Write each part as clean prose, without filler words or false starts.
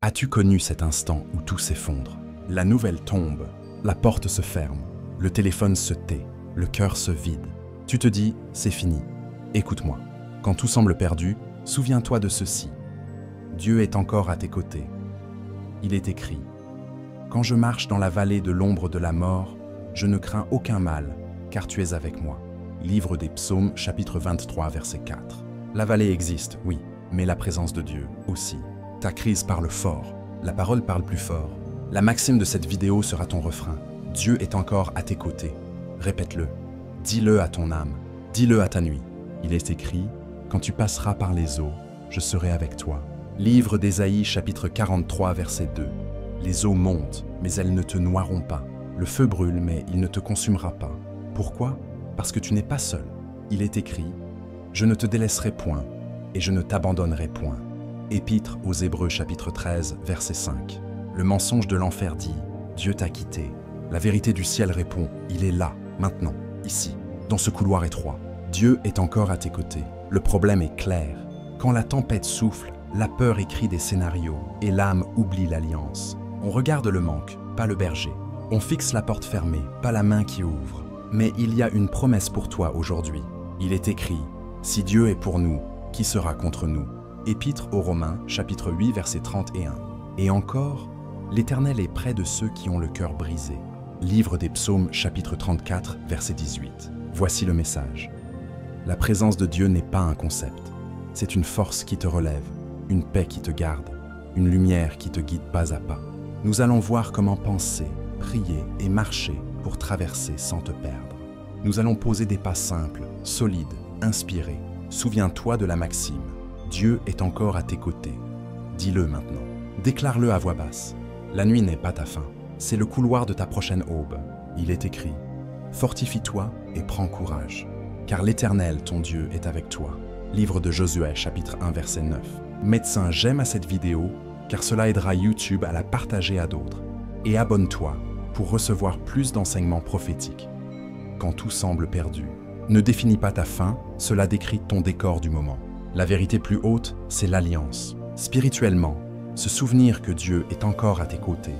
As-tu connu cet instant où tout s'effondre? La nouvelle tombe, la porte se ferme, le téléphone se tait, le cœur se vide. Tu te dis, c'est fini. Écoute-moi. Quand tout semble perdu, souviens-toi de ceci. Dieu est encore à tes côtés. Il est écrit, « Quand je marche dans la vallée de l'ombre de la mort, je ne crains aucun mal, car tu es avec moi. » Livre des Psaumes, chapitre 23, verset 4. La vallée existe, oui, mais la présence de Dieu aussi. Ta crise parle fort, la parole parle plus fort. La maxime de cette vidéo sera ton refrain. Dieu est encore à tes côtés. Répète-le. Dis-le à ton âme. Dis-le à ta nuit. Il est écrit, « Quand tu passeras par les eaux, je serai avec toi. » Livre d'Ésaïe, chapitre 43, verset 2. Les eaux montent, mais elles ne te noieront pas. Le feu brûle, mais il ne te consumera pas. Pourquoi? Parce que tu n'es pas seul. Il est écrit, « Je ne te délaisserai point, et je ne t'abandonnerai point. » Épître aux Hébreux, chapitre 13, verset 5. Le mensonge de l'enfer dit, « Dieu t'a quitté. » La vérité du ciel répond, « Il est là, maintenant, ici, dans ce couloir étroit. » Dieu est encore à tes côtés. Le problème est clair. Quand la tempête souffle, la peur écrit des scénarios et l'âme oublie l'alliance. On regarde le manque, pas le berger. On fixe la porte fermée, pas la main qui ouvre. Mais il y a une promesse pour toi aujourd'hui. Il est écrit, « Si Dieu est pour nous, qui sera contre nous ?» Épître aux Romains, chapitre 8, verset 31. Et encore, l'Éternel est près de ceux qui ont le cœur brisé. Livre des Psaumes, chapitre 34, verset 18. Voici le message. La présence de Dieu n'est pas un concept. C'est une force qui te relève, une paix qui te garde, une lumière qui te guide pas à pas. Nous allons voir comment penser, prier et marcher pour traverser sans te perdre. Nous allons poser des pas simples, solides, inspirés. Souviens-toi de la maxime. Dieu est encore à tes côtés. Dis-le maintenant. Déclare-le à voix basse. La nuit n'est pas ta fin. C'est le couloir de ta prochaine aube. Il est écrit, « Fortifie-toi et prends courage, car l'Éternel, ton Dieu, est avec toi. » Livre de Josué, chapitre 1, verset 9. Médecin, j'aime à cette vidéo, car cela aidera YouTube à la partager à d'autres. Et abonne-toi pour recevoir plus d'enseignements prophétiques. Quand tout semble perdu, ne définis pas ta fin, cela décrit ton décor du moment. La vérité plus haute, c'est l'alliance. Spirituellement, se souvenir que Dieu est encore à tes côtés,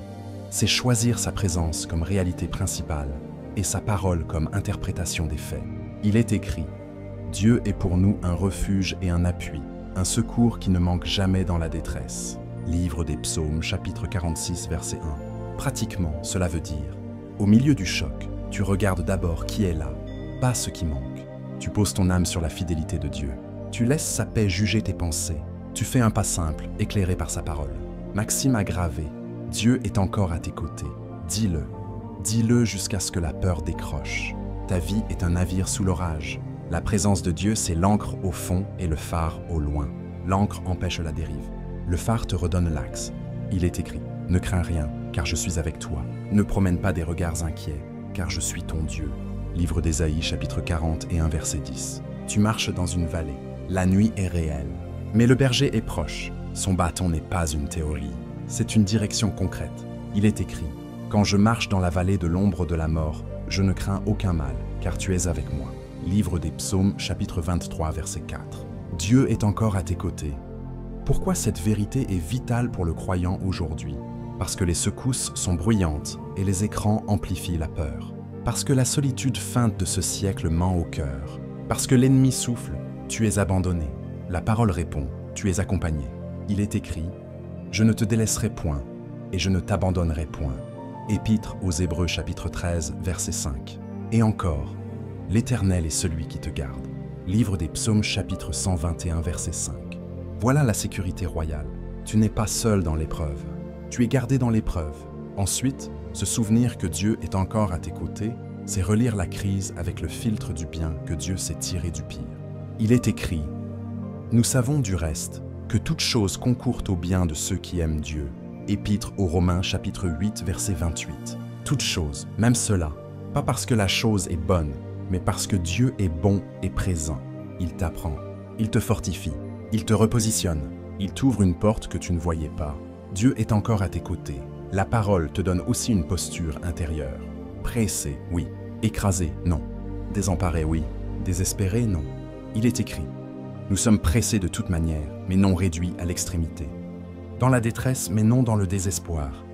c'est choisir sa présence comme réalité principale et sa parole comme interprétation des faits. Il est écrit, « Dieu est pour nous un refuge et un appui, un secours qui ne manque jamais dans la détresse. » Livre des Psaumes, chapitre 46, verset 1. Pratiquement, cela veut dire, au milieu du choc, tu regardes d'abord qui est là, pas ce qui manque. Tu poses ton âme sur la fidélité de Dieu. Tu laisses sa paix juger tes pensées. Tu fais un pas simple, éclairé par sa parole. Maxime aggravé, Dieu est encore à tes côtés. Dis-le. Dis-le jusqu'à ce que la peur décroche. Ta vie est un navire sous l'orage. La présence de Dieu, c'est l'ancre au fond et le phare au loin. L'ancre empêche la dérive. Le phare te redonne l'axe. Il est écrit, « Ne crains rien, car je suis avec toi. Ne promène pas des regards inquiets, car je suis ton Dieu. » Livre d'Ésaïe, chapitre 41, verset 10. Tu marches dans une vallée. La nuit est réelle. Mais le berger est proche. Son bâton n'est pas une théorie. C'est une direction concrète. Il est écrit, « Quand je marche dans la vallée de l'ombre de la mort, je ne crains aucun mal, car tu es avec moi. » Livre des Psaumes, chapitre 23, verset 4. Dieu est encore à tes côtés. Pourquoi cette vérité est vitale pour le croyant aujourd'hui? Parce que les secousses sont bruyantes et les écrans amplifient la peur. Parce que la solitude feinte de ce siècle ment au cœur. Parce que l'ennemi souffle, tu es abandonné. La parole répond, tu es accompagné. Il est écrit, « Je ne te délaisserai point, et je ne t'abandonnerai point. » Épître aux Hébreux, chapitre 13, verset 5. Et encore, « L'Éternel est celui qui te garde. » Livre des Psaumes, chapitre 121, verset 5. Voilà la sécurité royale. Tu n'es pas seul dans l'épreuve. Tu es gardé dans l'épreuve. Ensuite, se souvenir que Dieu est encore à tes côtés, c'est relire la crise avec le filtre du bien que Dieu s'est tiré du pire. Il est écrit, « Nous savons du reste que toute chose concourt au bien de ceux qui aiment Dieu. » Épître aux Romains, chapitre 8, verset 28. Toute chose, même cela, pas parce que la chose est bonne, mais parce que Dieu est bon et présent. Il t'apprend, il te fortifie, il te repositionne, il t'ouvre une porte que tu ne voyais pas. Dieu est encore à tes côtés. La parole te donne aussi une posture intérieure. Pressé, oui. Écrasé, non. Désemparé, oui. Désespéré, non. Il est écrit, « Nous sommes pressés de toute manière, mais non réduits à l'extrémité. » dans la détresse mais non dans le désespoir.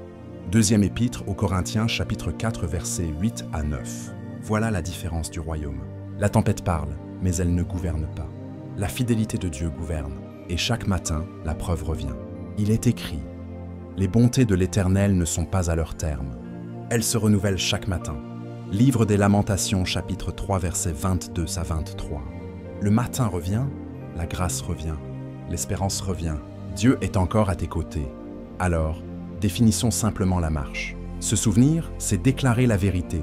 Deuxième épître aux Corinthiens, chapitre 4, versets 8 à 9. Voilà la différence du royaume. La tempête parle, mais elle ne gouverne pas. La fidélité de Dieu gouverne, et chaque matin, la preuve revient. Il est écrit, « Les bontés de l'Éternel ne sont pas à leur terme. Elles se renouvellent chaque matin. » Livre des Lamentations, chapitre 3, versets 22 à 23. Le matin revient, la grâce revient, l'espérance revient. Dieu est encore à tes côtés. Alors, définissons simplement la marche. Se souvenir, c'est déclarer la vérité,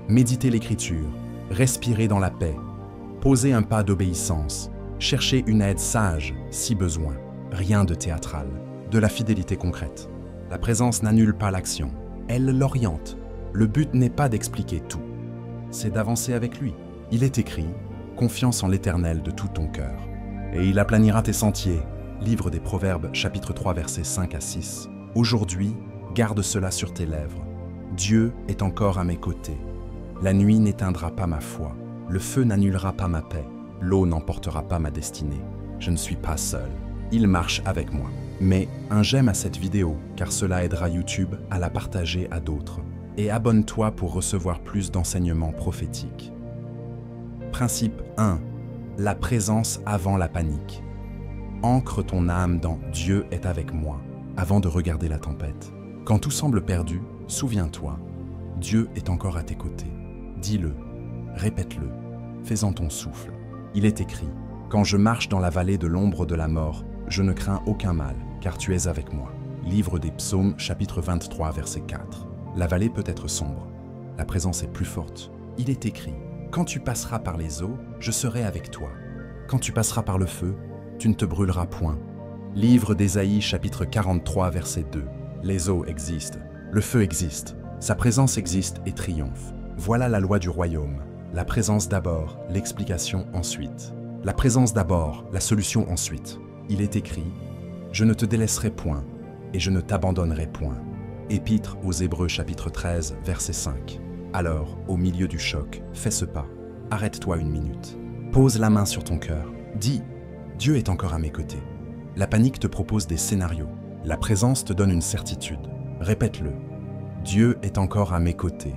méditer l'Écriture, respirer dans la paix, poser un pas d'obéissance, chercher une aide sage si besoin. Rien de théâtral, de la fidélité concrète. La présence n'annule pas l'action, elle l'oriente. Le but n'est pas d'expliquer tout, c'est d'avancer avec lui. Il est écrit « Confiance en l'Éternel de tout ton cœur, et il aplanira tes sentiers ». Livre des Proverbes, chapitre 3, versets 5 à 6. Aujourd'hui, garde cela sur tes lèvres. Dieu est encore à mes côtés. La nuit n'éteindra pas ma foi, le feu n'annulera pas ma paix, l'eau n'emportera pas ma destinée. Je ne suis pas seul, il marche avec moi. Mais un j'aime à cette vidéo, car cela aidera YouTube à la partager à d'autres. Et abonne-toi pour recevoir plus d'enseignements prophétiques. Principe 1. La présence avant la panique. Ancre ton âme dans « Dieu est avec moi » avant de regarder la tempête. Quand tout semble perdu, souviens-toi, Dieu est encore à tes côtés. Dis-le, répète-le, fais-en ton souffle. Il est écrit « Quand je marche dans la vallée de l'ombre de la mort, je ne crains aucun mal, car tu es avec moi. » Livre des Psaumes, chapitre 23, verset 4. La vallée peut être sombre, la présence est plus forte. Il est écrit « Quand tu passeras par les eaux, je serai avec toi. Quand tu passeras par le feu, tu ne te brûleras point. » Livre d'Ésaïe, chapitre 43, verset 2. Les eaux existent, le feu existe, sa présence existe et triomphe. Voilà la loi du royaume. La présence d'abord, l'explication ensuite. La présence d'abord, la solution ensuite. Il est écrit « Je ne te délaisserai point, et je ne t'abandonnerai point. » Épître aux Hébreux, chapitre 13, verset 5. Alors, au milieu du choc, fais ce pas. Arrête-toi une minute. Pose la main sur ton cœur. Dis « Dieu est encore à mes côtés. » La panique te propose des scénarios. La présence te donne une certitude. Répète-le. « Dieu est encore à mes côtés. »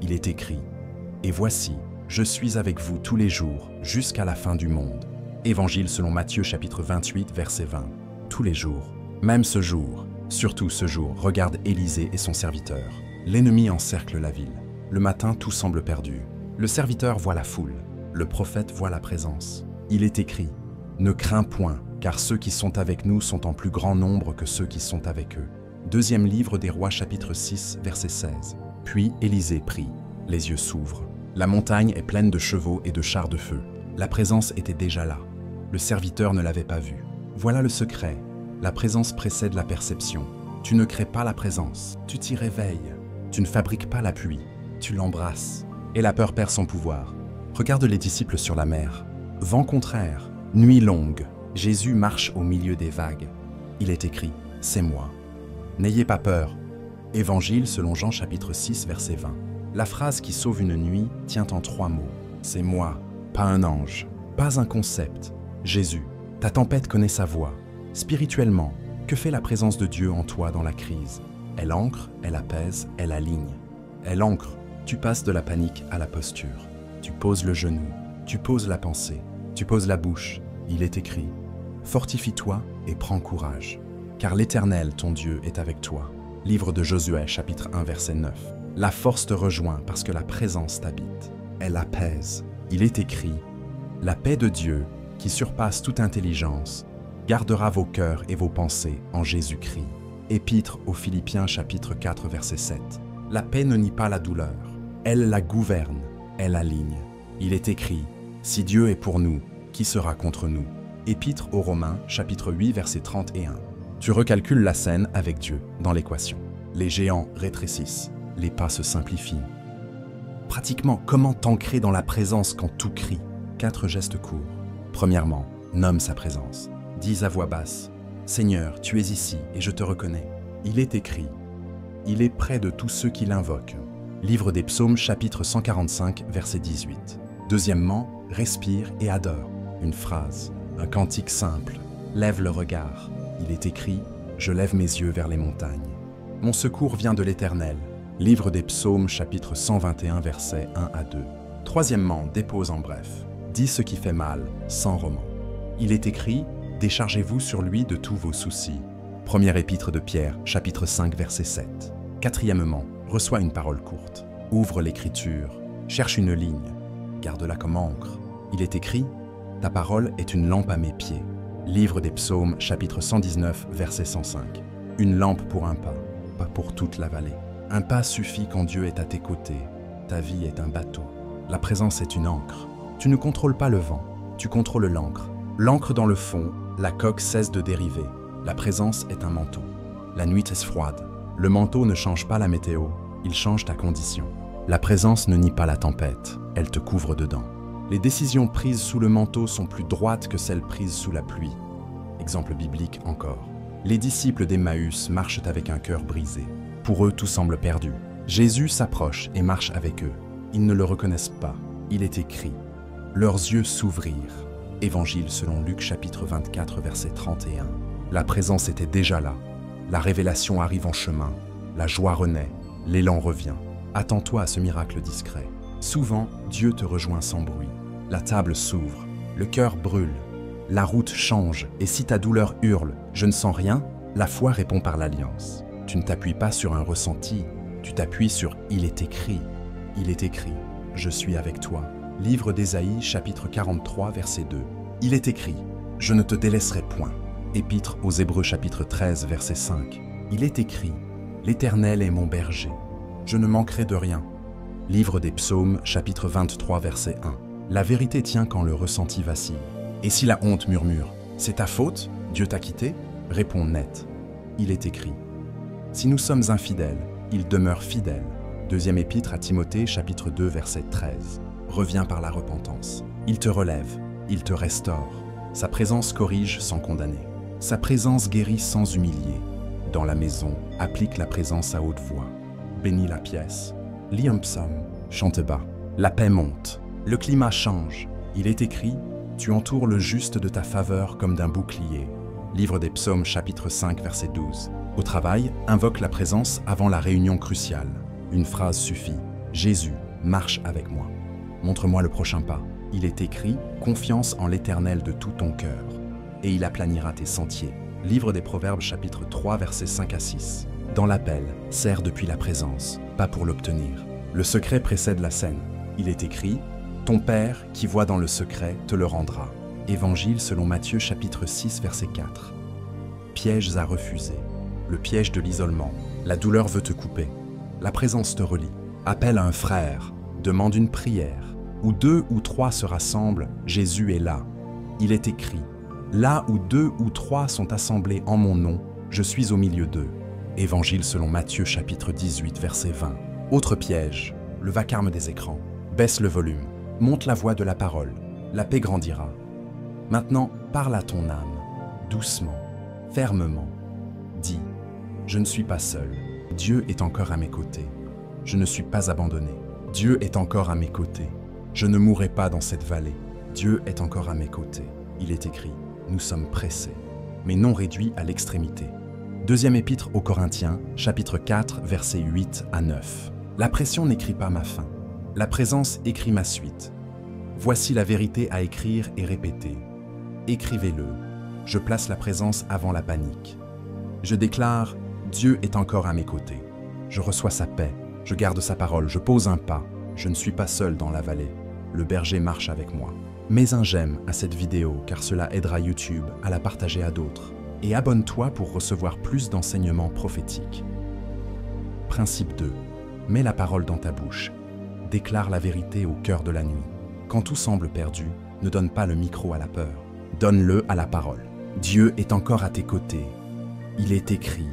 Il est écrit « Et voici, je suis avec vous tous les jours, jusqu'à la fin du monde. » Évangile selon Matthieu, chapitre 28, verset 20. Tous les jours, même ce jour, surtout ce jour, regarde Élisée et son serviteur. L'ennemi encercle la ville. Le matin, tout semble perdu. Le serviteur voit la foule. Le prophète voit la présence. Il est écrit « Ne crains point, car ceux qui sont avec nous sont en plus grand nombre que ceux qui sont avec eux. » Deuxième livre des Rois, chapitre 6, verset 16. Puis Élisée prie. Les yeux s'ouvrent. La montagne est pleine de chevaux et de chars de feu. La présence était déjà là. Le serviteur ne l'avait pas vue. Voilà le secret. La présence précède la perception. Tu ne crées pas la présence, tu t'y réveilles. Tu ne fabriques pas la pluie, tu l'embrasses. Et la peur perd son pouvoir. Regarde les disciples sur la mer. Vent contraire, nuit longue, Jésus marche au milieu des vagues. Il est écrit « C'est moi ». N'ayez pas peur. Évangile selon Jean chapitre 6, verset 20. La phrase qui sauve une nuit tient en 3 mots. C'est moi, pas un ange, pas un concept. Jésus, ta tempête connaît sa voix. Spirituellement, que fait la présence de Dieu en toi dans la crise? Elle ancre, elle apaise, elle aligne. Elle ancre, tu passes de la panique à la posture. Tu poses le genou, tu poses la pensée, tu poses la bouche. Il est écrit « Fortifie-toi et prends courage, car l'Éternel, ton Dieu, est avec toi. » Livre de Josué, chapitre 1, verset 9. La force te rejoint parce que la présence t'habite. Elle apaise. Il est écrit « La paix de Dieu, qui surpasse toute intelligence, gardera vos cœurs et vos pensées en Jésus-Christ. » Épître aux Philippiens, chapitre 4, verset 7. La paix ne nie pas la douleur. Elle la gouverne, elle aligne. Il est écrit « Si Dieu est pour nous, qui sera contre nous ?» Épître aux Romains, chapitre 8, verset 31. Tu recalcules la scène avec Dieu dans l'équation. Les géants rétrécissent, les pas se simplifient. Pratiquement, comment t'ancrer dans la présence quand tout crie? 4 gestes courts. Premièrement, nomme sa présence. Dis à voix basse, « Seigneur, tu es ici et je te reconnais. » Il est écrit, « Il est près de tous ceux qui l'invoquent. » Livre des Psaumes, chapitre 145, verset 18. Deuxièmement, respire et adore. Une phrase, un cantique simple. Lève le regard. Il est écrit, « je lève mes yeux vers les montagnes. Mon secours vient de l'Éternel. Livre des Psaumes, chapitre 121, versets 1 à 2. Troisièmement, dépose en bref. Dis ce qui fait mal, sans roman. Il est écrit, déchargez-vous sur lui de tous vos soucis. Première épître de Pierre, chapitre 5, verset 7. Quatrièmement, reçois une parole courte. Ouvre l'écriture, cherche une ligne, garde-la comme encre. Il est écrit, ta parole est une lampe à mes pieds. Livre des Psaumes, chapitre 119, verset 105. Une lampe pour un pas pour toute la vallée. Un pas suffit quand Dieu est à tes côtés. Ta vie est un bateau. La présence est une ancre. Tu ne contrôles pas le vent, tu contrôles l'ancre. L'ancre dans le fond, la coque cesse de dériver. La présence est un manteau. La nuit est froide. Le manteau ne change pas la météo, il change ta condition. La présence ne nie pas la tempête, elle te couvre dedans. Les décisions prises sous le manteau sont plus droites que celles prises sous la pluie. Exemple biblique encore. Les disciples d'Emmaüs marchent avec un cœur brisé. Pour eux, tout semble perdu. Jésus s'approche et marche avec eux. Ils ne le reconnaissent pas. Il est écrit. Leurs yeux s'ouvrirent. Évangile selon Luc chapitre 24 verset 31. La présence était déjà là. La révélation arrive en chemin. La joie renaît. L'élan revient. Attends-toi à ce miracle discret. Souvent, Dieu te rejoint sans bruit. La table s'ouvre. Le cœur brûle. La route change. Et si ta douleur hurle « Je ne sens rien », la foi répond par l'alliance. Tu ne t'appuies pas sur un ressenti. Tu t'appuies sur « Il est écrit ». Il est écrit « Je suis avec toi ». Livre d'Ésaïe, chapitre 43, verset 2. Il est écrit « Je ne te délaisserai point ». Épître aux Hébreux, chapitre 13, verset 5. Il est écrit « L'Éternel est mon berger. Je ne manquerai de rien ». Livre des Psaumes, chapitre 23, verset 1. La vérité tient quand le ressenti vacille. Et si la honte murmure « C'est ta faute, Dieu t'a quitté », réponds net. Il est écrit « Si nous sommes infidèles, il demeure fidèle ». Deuxième épître à Timothée, chapitre 2, verset 13. Reviens par la repentance. Il te relève, il te restaure. Sa présence corrige sans condamner. Sa présence guérit sans humilier. Dans la maison, applique la présence à haute voix. Bénis la pièce. Lis un psaume. Chante bas. La paix monte. Le climat change. Il est écrit « Tu entoures le juste de ta faveur comme d'un bouclier ». Livre des Psaumes, chapitre 5, verset 12. Au travail, invoque la présence avant la réunion cruciale. Une phrase suffit. « Jésus, marche avec moi ». Montre-moi le prochain pas. Il est écrit « Confiance en l'Éternel de tout ton cœur, et il aplanira tes sentiers ». Livre des Proverbes, chapitre 3, versets 5 à 6. Dans l'appel, sers depuis la présence, pas pour l'obtenir. Le secret précède la scène. Il est écrit « Ton Père, qui voit dans le secret, te le rendra ». Évangile selon Matthieu, chapitre 6, verset 4. Pièges à refuser. Le piège de l'isolement. La douleur veut te couper. La présence te relie. Appelle un frère. Demande une prière. Où 2 ou 3 se rassemblent, Jésus est là. Il est écrit « Là où 2 ou 3 sont assemblés en mon nom, je suis au milieu d'eux ». Évangile selon Matthieu chapitre 18, verset 20. Autre piège, le vacarme des écrans. Baisse le volume, monte la voix de la parole, la paix grandira. Maintenant, parle à ton âme, doucement, fermement. Dis « Je ne suis pas seul, Dieu est encore à mes côtés. Je ne suis pas abandonné, Dieu est encore à mes côtés. Je ne mourrai pas dans cette vallée. Dieu est encore à mes côtés. » Il est écrit, nous sommes pressés, mais non réduits à l'extrémité. Deuxième épître aux Corinthiens, chapitre 4, versets 8 à 9. La pression n'écrit pas ma fin. La présence écrit ma suite. Voici la vérité à écrire et répéter. Écrivez-le. Je place la présence avant la panique. Je déclare, Dieu est encore à mes côtés. Je reçois sa paix. Je garde sa parole. Je pose un pas. Je ne suis pas seul dans la vallée. Le berger marche avec moi. Mets un j'aime à cette vidéo car cela aidera YouTube à la partager à d'autres. Et abonne-toi pour recevoir plus d'enseignements prophétiques. Principe 2. Mets la parole dans ta bouche. Déclare la vérité au cœur de la nuit. Quand tout semble perdu, ne donne pas le micro à la peur. Donne-le à la parole. Dieu est encore à tes côtés. Il est écrit.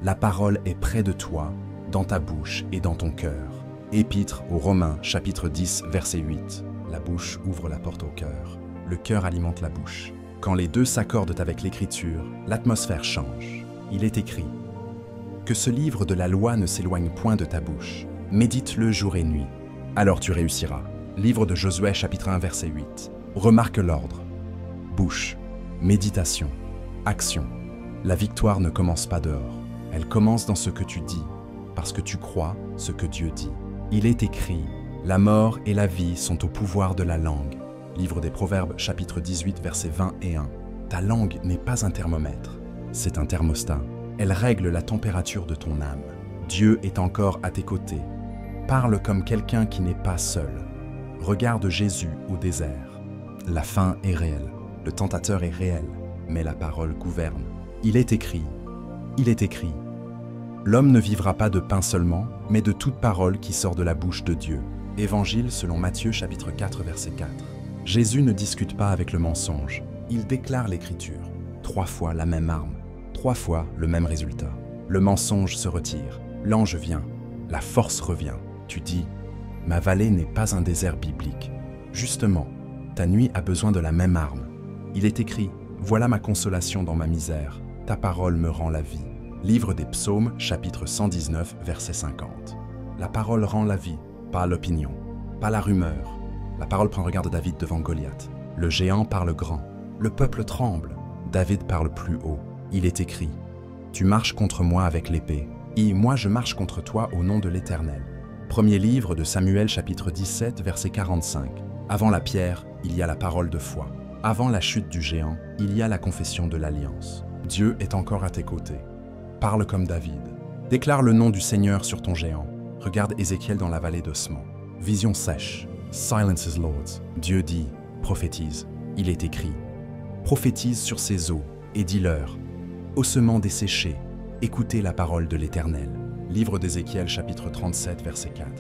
La parole est près de toi, dans ta bouche et dans ton cœur. Épître aux Romains, chapitre 10, verset 8. La bouche ouvre la porte au cœur. Le cœur alimente la bouche. Quand les deux s'accordent avec l'écriture, l'atmosphère change. Il est écrit « Que ce livre de la loi ne s'éloigne point de ta bouche. Médite-le jour et nuit. Alors tu réussiras. » Livre de Josué, chapitre 1, verset 8. Remarque l'ordre. Bouche, méditation, action. La victoire ne commence pas dehors. Elle commence dans ce que tu dis, parce que tu crois ce que Dieu dit. Il est écrit, la mort et la vie sont au pouvoir de la langue. Livre des Proverbes, chapitre 18, versets 20 et 1. Ta langue n'est pas un thermomètre, c'est un thermostat. Elle règle la température de ton âme. Dieu est encore à tes côtés. Parle comme quelqu'un qui n'est pas seul. Regarde Jésus au désert. La faim est réelle, le tentateur est réel, mais la parole gouverne. Il est écrit, l'homme ne vivra pas de pain seulement, mais de toute parole qui sort de la bouche de Dieu. Évangile selon Matthieu chapitre 4 verset 4. Jésus ne discute pas avec le mensonge, il déclare l'écriture. 3 fois la même arme, 3 fois le même résultat. Le mensonge se retire, l'ange vient, la force revient. Tu dis, ma vallée n'est pas un désert biblique. Justement, ta nuit a besoin de la même arme. Il est écrit, voilà ma consolation dans ma misère, ta parole me rend la vie. Livre des Psaumes, chapitre 119, verset 50. La parole rend la vie, pas l'opinion, pas la rumeur. La parole prend regard de David devant Goliath. Le géant parle grand, le peuple tremble. David parle plus haut. Il est écrit, tu marches contre moi avec l'épée, et moi je marche contre toi au nom de l'Éternel. Premier livre de Samuel, chapitre 17, verset 45. Avant la pierre, il y a la parole de foi. Avant la chute du géant, il y a la confession de l'alliance. Dieu est encore à tes côtés. Parle comme David. Déclare le nom du Seigneur sur ton géant. Regarde Ézéchiel dans la vallée d'ossements. Vision sèche. Silence is Lord's. Dieu dit, prophétise. Il est écrit. Prophétise sur ces eaux et dis-leur, ossements desséchés, écoutez la parole de l'Éternel. Livre d'Ézéchiel, chapitre 37, verset 4.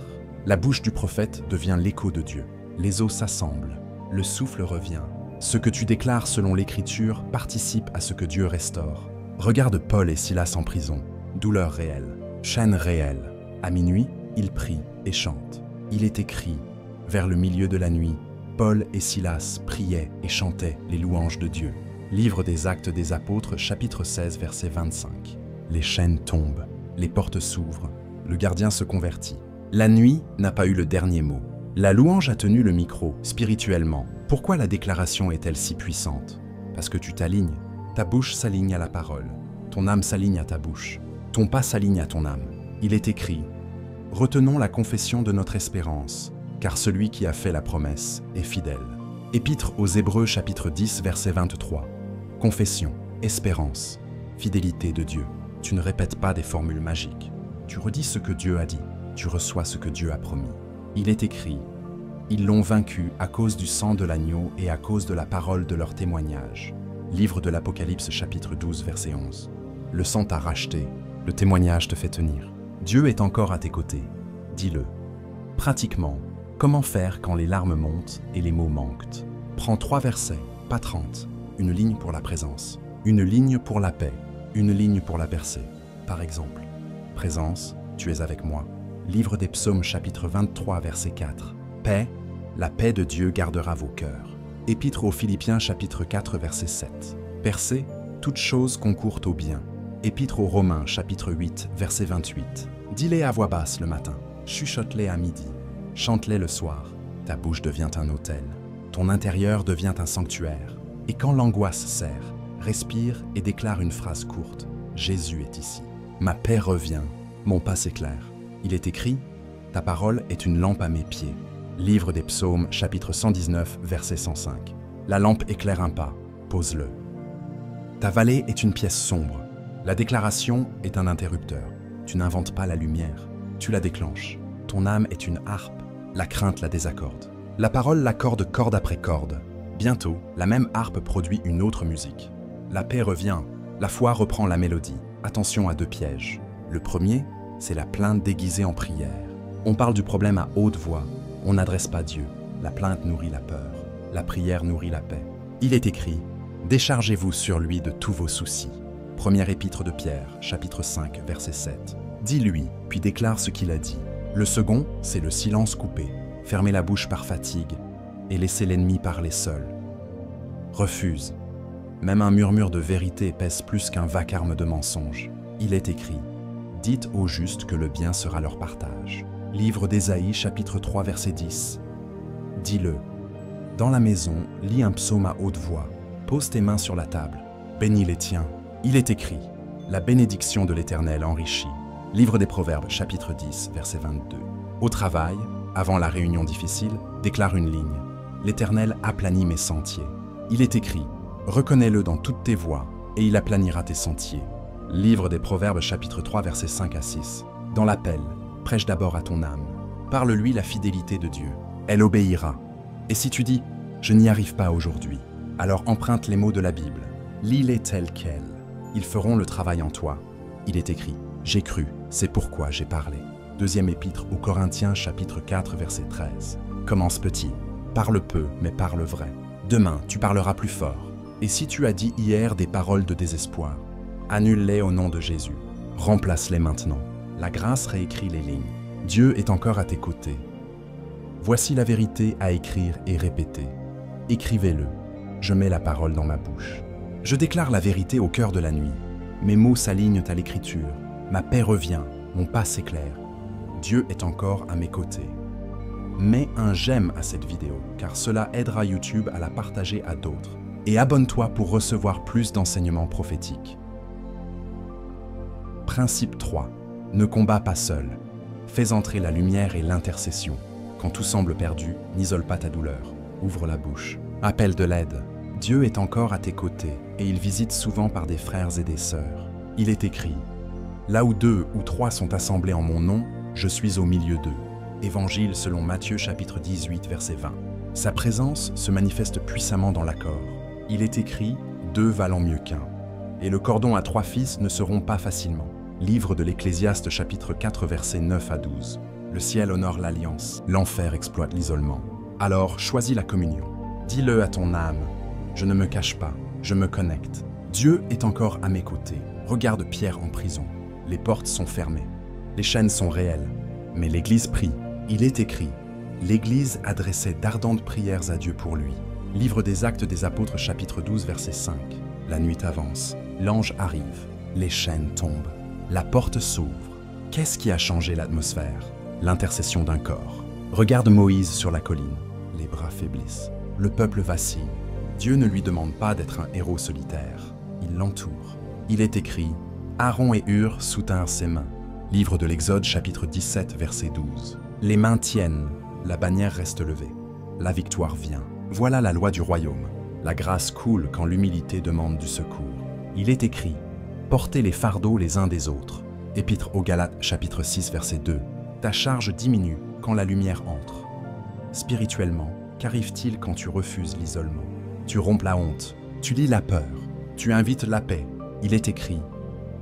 La bouche du prophète devient l'écho de Dieu. Les eaux s'assemblent. Le souffle revient. Ce que tu déclares selon l'Écriture participe à ce que Dieu restaure. Regarde Paul et Silas en prison. Douleur réelle, chaîne réelle. À minuit, ils prient et chantent. Il est écrit, vers le milieu de la nuit, Paul et Silas priaient et chantaient les louanges de Dieu. Livre des Actes des Apôtres, chapitre 16, verset 25. Les chaînes tombent, les portes s'ouvrent, le gardien se convertit. La nuit n'a pas eu le dernier mot. La louange a tenu le micro, spirituellement. Pourquoi la déclaration est-elle si puissante? Parce que tu t'alignes. Ta bouche s'aligne à la parole. Ton âme s'aligne à ta bouche. Ton pas s'aligne à ton âme. Il est écrit, « Retenons la confession de notre espérance, car celui qui a fait la promesse est fidèle. » Épître aux Hébreux chapitre 10 verset 23. Confession, espérance, fidélité de Dieu. Tu ne répètes pas des formules magiques. Tu redis ce que Dieu a dit. Tu reçois ce que Dieu a promis. Il est écrit, « Ils l'ont vaincu à cause du sang de l'agneau et à cause de la parole de leur témoignage. » Livre de l'Apocalypse chapitre 12 verset 11. Le sang t'a racheté, le témoignage te fait tenir. Dieu est encore à tes côtés. Dis-le. Pratiquement, comment faire quand les larmes montent et les mots manquent? Prends 3 versets, pas 30. Une ligne pour la présence, une ligne pour la paix, une ligne pour la percée. Par exemple, présence, tu es avec moi. Livre des Psaumes chapitre 23 verset 4. Paix, la paix de Dieu gardera vos cœurs. Épître aux Philippiens chapitre 4 verset 7. Percée, toute chose concourt au bien. Épître aux Romains chapitre 8 verset 28. Dis-les à voix basse le matin, chuchote-les à midi, chante-les le soir. Ta bouche devient un autel, ton intérieur devient un sanctuaire. Et quand l'angoisse serre, respire et déclare une phrase courte. Jésus est ici. Ma paix revient, mon pas s'éclaire. Il est écrit, ta parole est une lampe à mes pieds. Livre des Psaumes, chapitre 119, verset 105. La lampe éclaire un pas, pose-le. Ta vallée est une pièce sombre. La déclaration est un interrupteur. Tu n'inventes pas la lumière, tu la déclenches. Ton âme est une harpe, la crainte la désaccorde. La parole l'accorde corde après corde. Bientôt, la même harpe produit une autre musique. La paix revient, la foi reprend la mélodie. Attention à 2 pièges. Le premier, c'est la plainte déguisée en prière. On parle du problème à haute voix. On n'adresse pas Dieu. La plainte nourrit la peur. La prière nourrit la paix. Il est écrit, « Déchargez-vous sur lui de tous vos soucis. » Première épître de Pierre, chapitre 5, verset 7. Dis-lui, puis déclare ce qu'il a dit. Le second, c'est le silence coupé. Fermez la bouche par fatigue et laissez l'ennemi parler seul. Refuse. Même un murmure de vérité pèse plus qu'un vacarme de mensonges. Il est écrit, « Dites aux justes que le bien sera leur partage. » Livre d'Ésaïe, chapitre 3, verset 10. Dis-le. Dans la maison, lis un psaume à haute voix. Pose tes mains sur la table. Bénis les tiens. Il est écrit, la bénédiction de l'Éternel enrichit. Livre des Proverbes, chapitre 10, verset 22. Au travail, avant la réunion difficile, déclare une ligne. L'Éternel aplanit mes sentiers. Il est écrit, reconnais-le dans toutes tes voies, et il aplanira tes sentiers. Livre des Proverbes, chapitre 3, versets 5 à 6. Dans l'appel, prêche d'abord à ton âme. Parle-lui la fidélité de Dieu. Elle obéira. Et si tu dis, je n'y arrive pas aujourd'hui, alors emprunte les mots de la Bible. Lis-les tels quels. Ils feront le travail en toi. Il est écrit, j'ai cru, c'est pourquoi j'ai parlé. Deuxième épître aux Corinthiens, chapitre 4, verset 13. Commence petit, parle peu, mais parle vrai. Demain, tu parleras plus fort. Et si tu as dit hier des paroles de désespoir, annule-les au nom de Jésus. Remplace-les maintenant. La grâce réécrit les lignes. Dieu est encore à tes côtés. Voici la vérité à écrire et répéter. Écrivez-le. Je mets la parole dans ma bouche. Je déclare la vérité au cœur de la nuit. Mes mots s'alignent à l'écriture. Ma paix revient, mon pas s'éclaire. Dieu est encore à mes côtés. Mets un j'aime à cette vidéo, car cela aidera YouTube à la partager à d'autres. Et abonne-toi pour recevoir plus d'enseignements prophétiques. Principe 3. Ne combats pas seul. Fais entrer la lumière et l'intercession. Quand tout semble perdu, n'isole pas ta douleur. Ouvre la bouche. Appelle de l'aide. Dieu est encore à tes côtés et il visite souvent par des frères et des sœurs. Il est écrit, « Là où 2 ou 3 sont assemblés en mon nom, je suis au milieu d'eux. » Évangile selon Matthieu chapitre 18 verset 20. Sa présence se manifeste puissamment dans l'accord. Il est écrit, « 2 valant mieux qu'1. » Et le cordon à 3 fils ne se rompt pas facilement. Livre de l'Ecclésiaste chapitre 4 versets 9 à 12. Le ciel honore l'alliance, l'enfer exploite l'isolement. Alors choisis la communion. Dis-le à ton âme. Je ne me cache pas, je me connecte. Dieu est encore à mes côtés. Regarde Pierre en prison. Les portes sont fermées. Les chaînes sont réelles. Mais l'Église prie. Il est écrit. L'Église adressait d'ardentes prières à Dieu pour lui. Livre des Actes des Apôtres chapitre 12 verset 5. La nuit avance. L'ange arrive. Les chaînes tombent. La porte s'ouvre. Qu'est-ce qui a changé l'atmosphère? L'intercession d'un corps. Regarde Moïse sur la colline. Les bras faiblissent. Le peuple vacille. Dieu ne lui demande pas d'être un héros solitaire. Il l'entoure. Il est écrit, Aaron et Hur soutinrent ses mains. Livre de l'Exode, chapitre 17, verset 12. Les mains tiennent, la bannière reste levée. La victoire vient. Voilà la loi du royaume. La grâce coule quand l'humilité demande du secours. Il est écrit, portez les fardeaux les uns des autres. Épître aux Galates, chapitre 6, verset 2. Ta charge diminue quand la lumière entre. Spirituellement, qu'arrive-t-il quand tu refuses l'isolement? Tu rompes la honte, tu lis la peur, tu invites la paix. Il est écrit,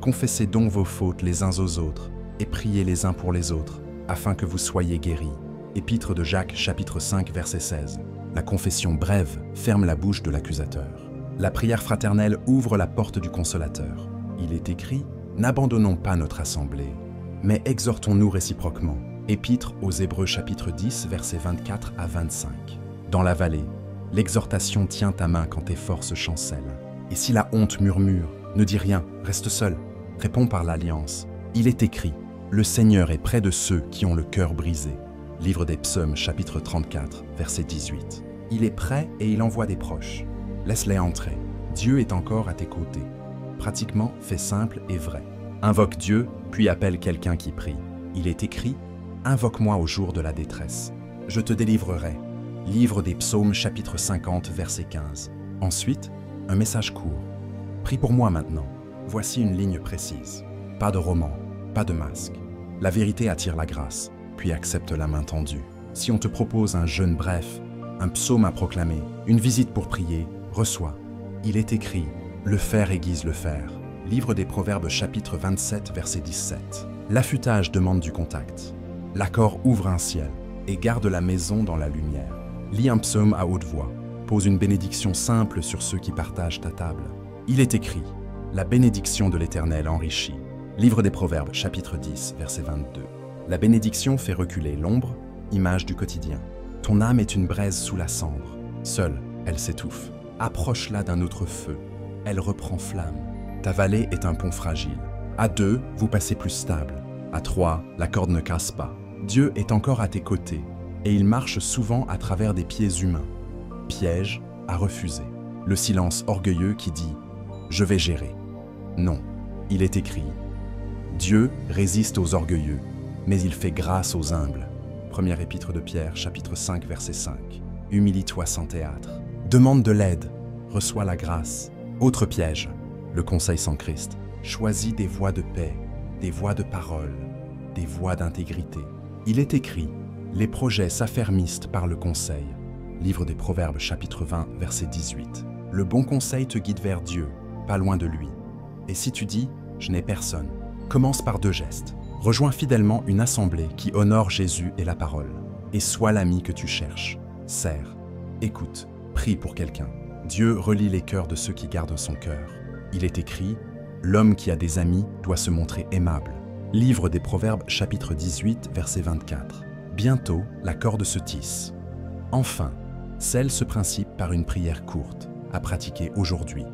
confessez donc vos fautes les uns aux autres et priez les uns pour les autres, afin que vous soyez guéris. Épître de Jacques, chapitre 5, verset 16. La confession brève ferme la bouche de l'accusateur. La prière fraternelle ouvre la porte du consolateur. Il est écrit, n'abandonnons pas notre assemblée, mais exhortons-nous réciproquement. Épître aux Hébreux, chapitre 10, versets 24 à 25. Dans la vallée, l'exhortation tient ta main quand tes forces chancellent. Et si la honte murmure, ne dis rien, reste seul. Réponds par l'alliance. Il est écrit, le Seigneur est près de ceux qui ont le cœur brisé. Livre des Psaumes, chapitre 34, verset 18. Il est prêt et il envoie des proches. Laisse-les entrer. Dieu est encore à tes côtés. Pratiquement, fais simple et vrai. Invoque Dieu, puis appelle quelqu'un qui prie. Il est écrit, invoque-moi au jour de la détresse. Je te délivrerai. Livre des Psaumes, chapitre 50, verset 15. Ensuite, un message court. Prie pour moi maintenant. Voici une ligne précise. Pas de roman, pas de masque. La vérité attire la grâce, puis accepte la main tendue. Si on te propose un jeûne bref, un psaume à proclamer, une visite pour prier, reçois. Il est écrit, le fer aiguise le fer. Livre des Proverbes, chapitre 27, verset 17. L'affûtage demande du contact. L'accord ouvre un ciel et garde la maison dans la lumière. Lis un psaume à haute voix. Pose une bénédiction simple sur ceux qui partagent ta table. Il est écrit, la bénédiction de l'Éternel enrichit. Livre des Proverbes, chapitre 10, verset 22. La bénédiction fait reculer l'ombre, image du quotidien. Ton âme est une braise sous la cendre. Seule, elle s'étouffe. Approche-la d'un autre feu. Elle reprend flamme. Ta vallée est un pont fragile. À 2, vous passez plus stable. À 3, la corde ne casse pas. Dieu est encore à tes côtés et il marche souvent à travers des pieds humains. Piège à refuser. Le silence orgueilleux qui dit « Je vais gérer ». Non, il est écrit « Dieu résiste aux orgueilleux, mais il fait grâce aux humbles ». Première épître de Pierre, chapitre 5, verset 5. Humilie-toi sans théâtre. Demande de l'aide, reçois la grâce. Autre piège, le conseil sans Christ. Choisis des voies de paix, des voies de parole, des voies d'intégrité. Il est écrit « Les projets s'affermissent par le conseil ». Livre des Proverbes, chapitre 20, verset 18. Le bon conseil te guide vers Dieu, pas loin de lui. Et si tu dis « Je n'ai personne », commence par 2 gestes. Rejoins fidèlement une assemblée qui honore Jésus et la parole. Et sois l'ami que tu cherches. Sers, écoute, prie pour quelqu'un. Dieu relie les cœurs de ceux qui gardent son cœur. Il est écrit « L'homme qui a des amis doit se montrer aimable ». Livre des Proverbes, chapitre 18, verset 24. Bientôt, la corde se tisse. Enfin, scelle ce principe par une prière courte, à pratiquer aujourd'hui.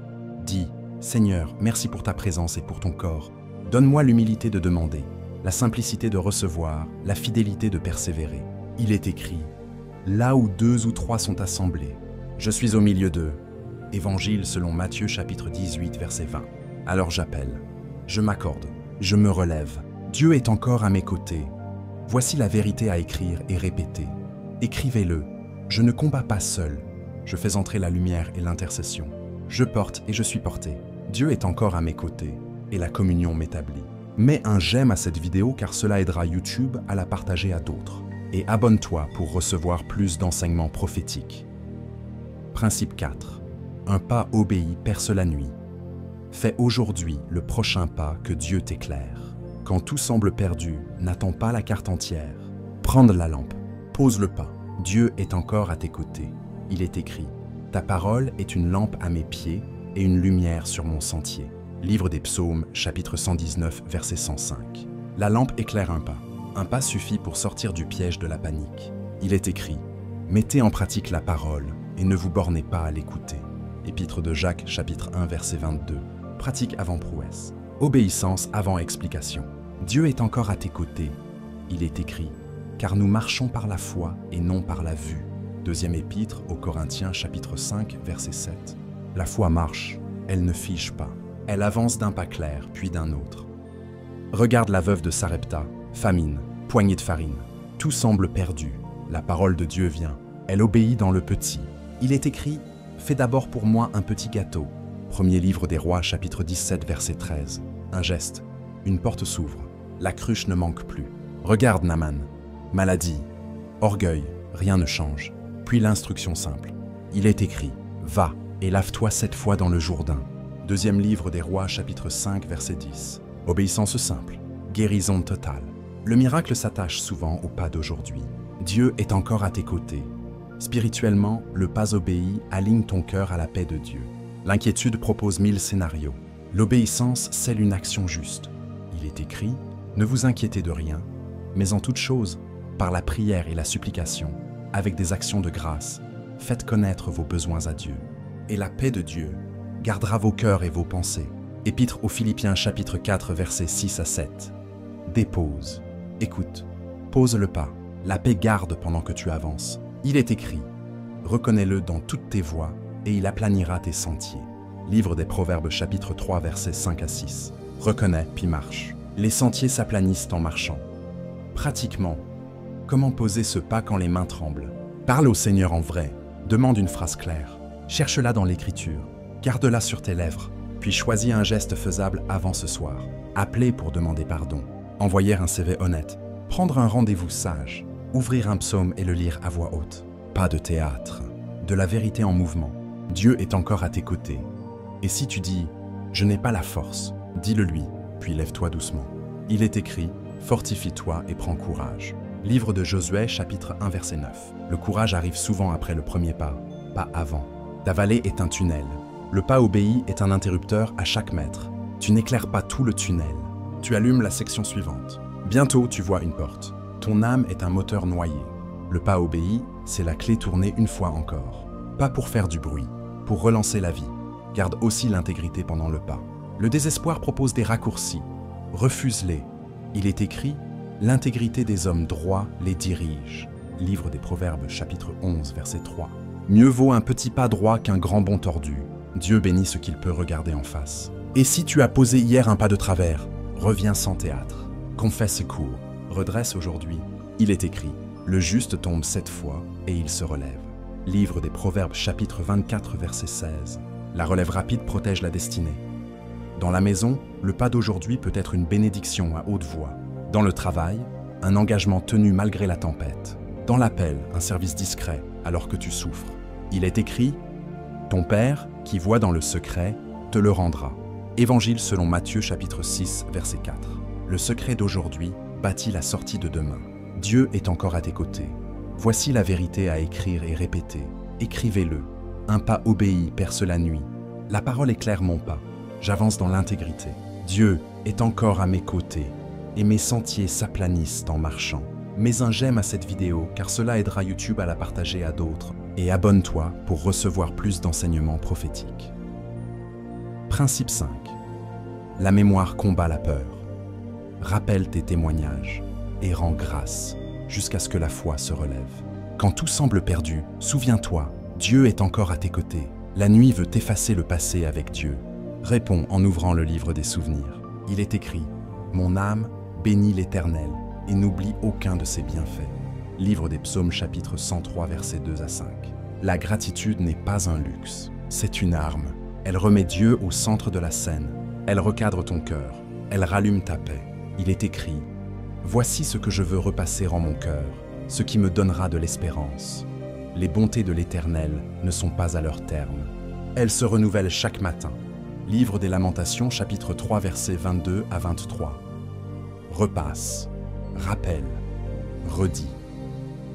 Dis « Seigneur, merci pour ta présence et pour ton corps. Donne-moi l'humilité de demander, la simplicité de recevoir, la fidélité de persévérer. » Il est écrit « Là où 2 ou 3 sont assemblés, je suis au milieu d'eux. » Évangile selon Matthieu chapitre 18, verset 20. Alors j'appelle, je m'accorde, je me relève. Dieu est encore à mes côtés. Voici la vérité à écrire et répéter. Écrivez-le. Je ne combats pas seul. Je fais entrer la lumière et l'intercession. Je porte et je suis porté. Dieu est encore à mes côtés et la communion m'établit. Mets un j'aime à cette vidéo car cela aidera YouTube à la partager à d'autres. Et abonne-toi pour recevoir plus d'enseignements prophétiques. Principe 4. Un pas obéi perce la nuit. Fais aujourd'hui le prochain pas que Dieu t'éclaire. Quand tout semble perdu, n'attends pas la carte entière. Prends la lampe, pose le pas. Dieu est encore à tes côtés. Il est écrit « Ta parole est une lampe à mes pieds et une lumière sur mon sentier ». Livre des Psaumes, chapitre 119, verset 105. La lampe éclaire un pas. Un pas suffit pour sortir du piège de la panique. Il est écrit « Mettez en pratique la parole et ne vous bornez pas à l'écouter ». Épître de Jacques, chapitre 1, verset 22. Pratique avant prouesse. Obéissance avant explication. Dieu est encore à tes côtés. Il est écrit « Car nous marchons par la foi et non par la vue ». Deuxième épître aux Corinthiens, chapitre 5, verset 7. La foi marche, elle ne fige pas. Elle avance d'un pas clair, puis d'un autre. Regarde la veuve de Sarepta, famine, poignée de farine. Tout semble perdu. La parole de Dieu vient. Elle obéit dans le petit. Il est écrit « Fais d'abord pour moi un petit gâteau ». Premier livre des Rois, chapitre 17, verset 13. Un geste, une porte s'ouvre. La cruche ne manque plus. Regarde Naaman. Maladie, orgueil, rien ne change. Puis l'instruction simple. Il est écrit « Va et lave-toi 7 fois dans le Jourdain ». Deuxième livre des Rois, chapitre 5, verset 10. Obéissance simple, guérison totale. Le miracle s'attache souvent au pas d'aujourd'hui. Dieu est encore à tes côtés. Spirituellement, le pas obéi aligne ton cœur à la paix de Dieu. L'inquiétude propose 1000 scénarios. L'obéissance scelle une action juste. Il est écrit « Ne vous inquiétez de rien, mais en toute chose, par la prière et la supplication, avec des actions de grâce, faites connaître vos besoins à Dieu. Et la paix de Dieu gardera vos cœurs et vos pensées. » Épître aux Philippiens chapitre 4 versets 6 à 7. Dépose, écoute, pose le pas. La paix garde pendant que tu avances. Il est écrit « Reconnais-le dans toutes tes voies et il aplanira tes sentiers. » Livre des Proverbes chapitre 3 versets 5 à 6. Reconnais puis marche. Les sentiers s'aplanissent en marchant. Pratiquement, comment poser ce pas quand les mains tremblent? Parle au Seigneur en vrai. Demande une phrase claire. Cherche-la dans l'Écriture. Garde-la sur tes lèvres. Puis choisis un geste faisable avant ce soir. Appeler pour demander pardon. Envoyer un CV honnête. Prendre un rendez-vous sage. Ouvrir un psaume et le lire à voix haute. Pas de théâtre. De la vérité en mouvement. Dieu est encore à tes côtés. Et si tu dis « Je n'ai pas la force », dis-le lui, puis lève-toi doucement. Il est écrit « Fortifie-toi et prends courage ». Livre de Josué, chapitre 1, verset 9. Le courage arrive souvent après le premier pas, pas avant. Ta vallée est un tunnel. Le pas obéi est un interrupteur à chaque mètre. Tu n'éclaires pas tout le tunnel. Tu allumes la section suivante. Bientôt, tu vois une porte. Ton âme est un moteur noyé. Le pas obéi, c'est la clé tournée une fois encore. Pas pour faire du bruit, pour relancer la vie. Garde aussi l'intégrité pendant le pas. Le désespoir propose des raccourcis. Refuse-les. Il est écrit « L'intégrité des hommes droits les dirige ». Livre des Proverbes, chapitre 11, verset 3. Mieux vaut un petit pas droit qu'un grand bond tordu. Dieu bénit ce qu'il peut regarder en face. Et si tu as posé hier un pas de travers, reviens sans théâtre. Confesse court, redresse aujourd'hui. Il est écrit, le juste tombe 7 fois et il se relève. Livre des Proverbes chapitre 24 verset 16. La relève rapide protège la destinée. Dans la maison, le pas d'aujourd'hui peut être une bénédiction à haute voix. Dans le travail, un engagement tenu malgré la tempête. Dans l'appel, un service discret alors que tu souffres. Il est écrit, ton Père, qui voit dans le secret, te le rendra. Évangile selon Matthieu chapitre 6 verset 4. Le secret d'aujourd'hui bâtit la sortie de demain. Dieu est encore à tes côtés. Voici la vérité à écrire et répéter. Écrivez-le. Un pas obéi perce la nuit. La parole éclaire mon pas. J'avance dans l'intégrité. Dieu est encore à mes côtés et mes sentiers s'aplanissent en marchant. Mets un j'aime à cette vidéo car cela aidera YouTube à la partager à d'autres et abonne-toi pour recevoir plus d'enseignements prophétiques. Principe 5. La mémoire combat la peur. Rappelle tes témoignages et rends grâce jusqu'à ce que la foi se relève. Quand tout semble perdu, souviens-toi, Dieu est encore à tes côtés. La nuit veut effacer le passé avec Dieu. Réponds en ouvrant le livre des souvenirs. Il est écrit, mon âme bénit l'Éternel et n'oublie aucun de ses bienfaits. Livre des Psaumes chapitre 103 versets 2 à 5. La gratitude n'est pas un luxe, c'est une arme. Elle remet Dieu au centre de la scène. Elle recadre ton cœur. Elle rallume ta paix. Il est écrit, voici ce que je veux repasser en mon cœur, ce qui me donnera de l'espérance. Les bontés de l'Éternel ne sont pas à leur terme. Elles se renouvellent chaque matin. Livre des Lamentations, chapitre 3, versets 22 à 23. Repasse, rappelle, redis.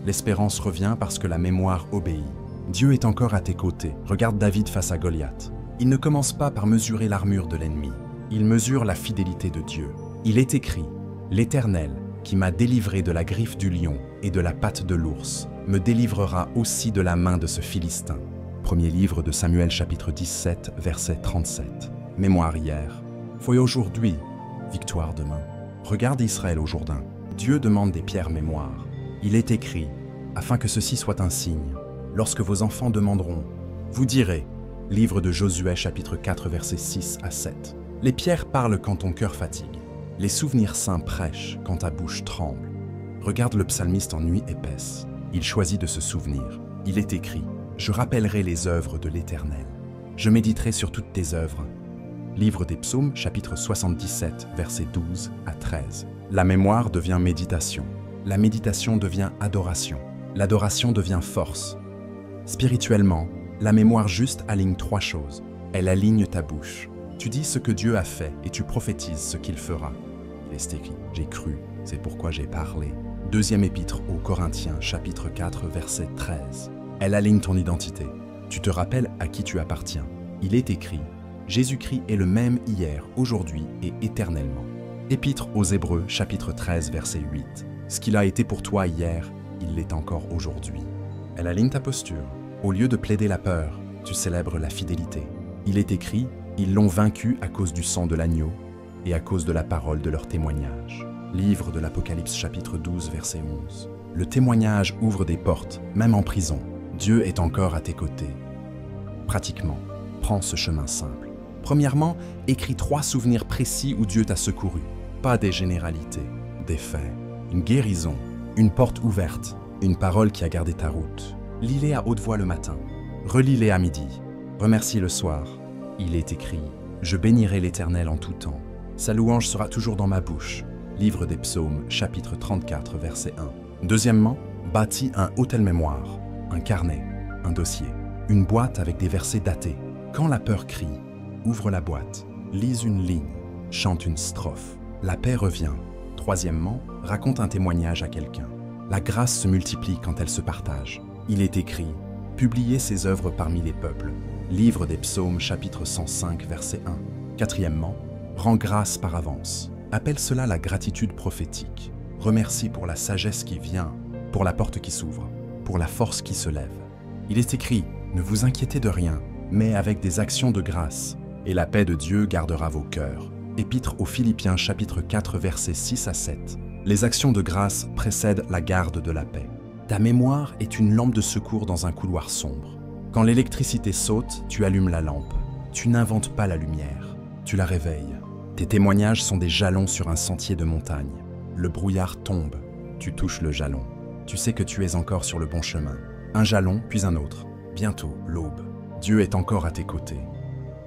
L'espérance revient parce que la mémoire obéit. Dieu est encore à tes côtés. Regarde David face à Goliath. Il ne commence pas par mesurer l'armure de l'ennemi. Il mesure la fidélité de Dieu. Il est écrit, l'Éternel, qui m'a délivré de la griffe du lion et de la patte de l'ours, me délivrera aussi de la main de ce Philistin. Premier livre de Samuel chapitre 17, verset 37. Mémoire hier, foi aujourd'hui, victoire demain. Regarde Israël au Jourdain. Dieu demande des pierres mémoire. Il est écrit, afin que ceci soit un signe. Lorsque vos enfants demanderont, vous direz, livre de Josué chapitre 4, verset 6 à 7. Les pierres parlent quand ton cœur fatigue. Les souvenirs saints prêchent quand ta bouche tremble. Regarde le psalmiste en nuit épaisse. Il choisit de se souvenir. Il est écrit, je rappellerai les œuvres de l'Éternel. Je méditerai sur toutes tes œuvres. Livre des Psaumes, chapitre 77, versets 12 à 13. La mémoire devient méditation. La méditation devient adoration. L'adoration devient force. Spirituellement, la mémoire juste aligne 3 choses. Elle aligne ta bouche. Tu dis ce que Dieu a fait et tu prophétises ce qu'il fera. Il est écrit, j'ai cru, c'est pourquoi j'ai parlé. Deuxième épître aux Corinthiens, chapitre 4, verset 13. Elle aligne ton identité. Tu te rappelles à qui tu appartiens. Il est écrit, Jésus-Christ est le même hier, aujourd'hui et éternellement. Épître aux Hébreux, chapitre 13, verset 8. Ce qu'il a été pour toi hier, il l'est encore aujourd'hui. Elle aligne ta posture. Au lieu de plaider la peur, tu célèbres la fidélité. Il est écrit, ils l'ont vaincu à cause du sang de l'agneau et à cause de la parole de leur témoignage. Livre de l'Apocalypse, chapitre 12, verset 11. Le témoignage ouvre des portes, même en prison. Dieu est encore à tes côtés. Pratiquement, prends ce chemin simple. Premièrement, écris 3 souvenirs précis où Dieu t'a secouru. Pas des généralités, des faits. Une guérison, une porte ouverte, une parole qui a gardé ta route. Lis-les à haute voix le matin. Relis-les à midi. Remercie le soir. Il est écrit, je bénirai l'Éternel en tout temps. Sa louange sera toujours dans ma bouche. Livre des Psaumes, chapitre 34, verset 1. Deuxièmement, bâtis un hôtel mémoire, un carnet, un dossier, une boîte avec des versets datés. Quand la peur crie, ouvre la boîte, lise une ligne, chante une strophe. La paix revient. Troisièmement, raconte un témoignage à quelqu'un. La grâce se multiplie quand elle se partage. Il est écrit, publiez ses œuvres parmi les peuples. Livre des Psaumes, chapitre 105, verset 1. Quatrièmement, rends grâce par avance. Appelle cela la gratitude prophétique. Remercie pour la sagesse qui vient, pour la porte qui s'ouvre, pour la force qui se lève. Il est écrit, ne vous inquiétez de rien, mais avec des actions de grâce, et la paix de Dieu gardera vos cœurs. Épître aux Philippiens, chapitre 4, versets 6 à 7. Les actions de grâce précèdent la garde de la paix. Ta mémoire est une lampe de secours dans un couloir sombre. Quand l'électricité saute, tu allumes la lampe. Tu n'inventes pas la lumière. tu la réveilles. Tes témoignages sont des jalons sur un sentier de montagne. Le brouillard tombe, tu touches le jalon. Tu sais que tu es encore sur le bon chemin. Un jalon, puis un autre. Bientôt, l'aube. Dieu est encore à tes côtés.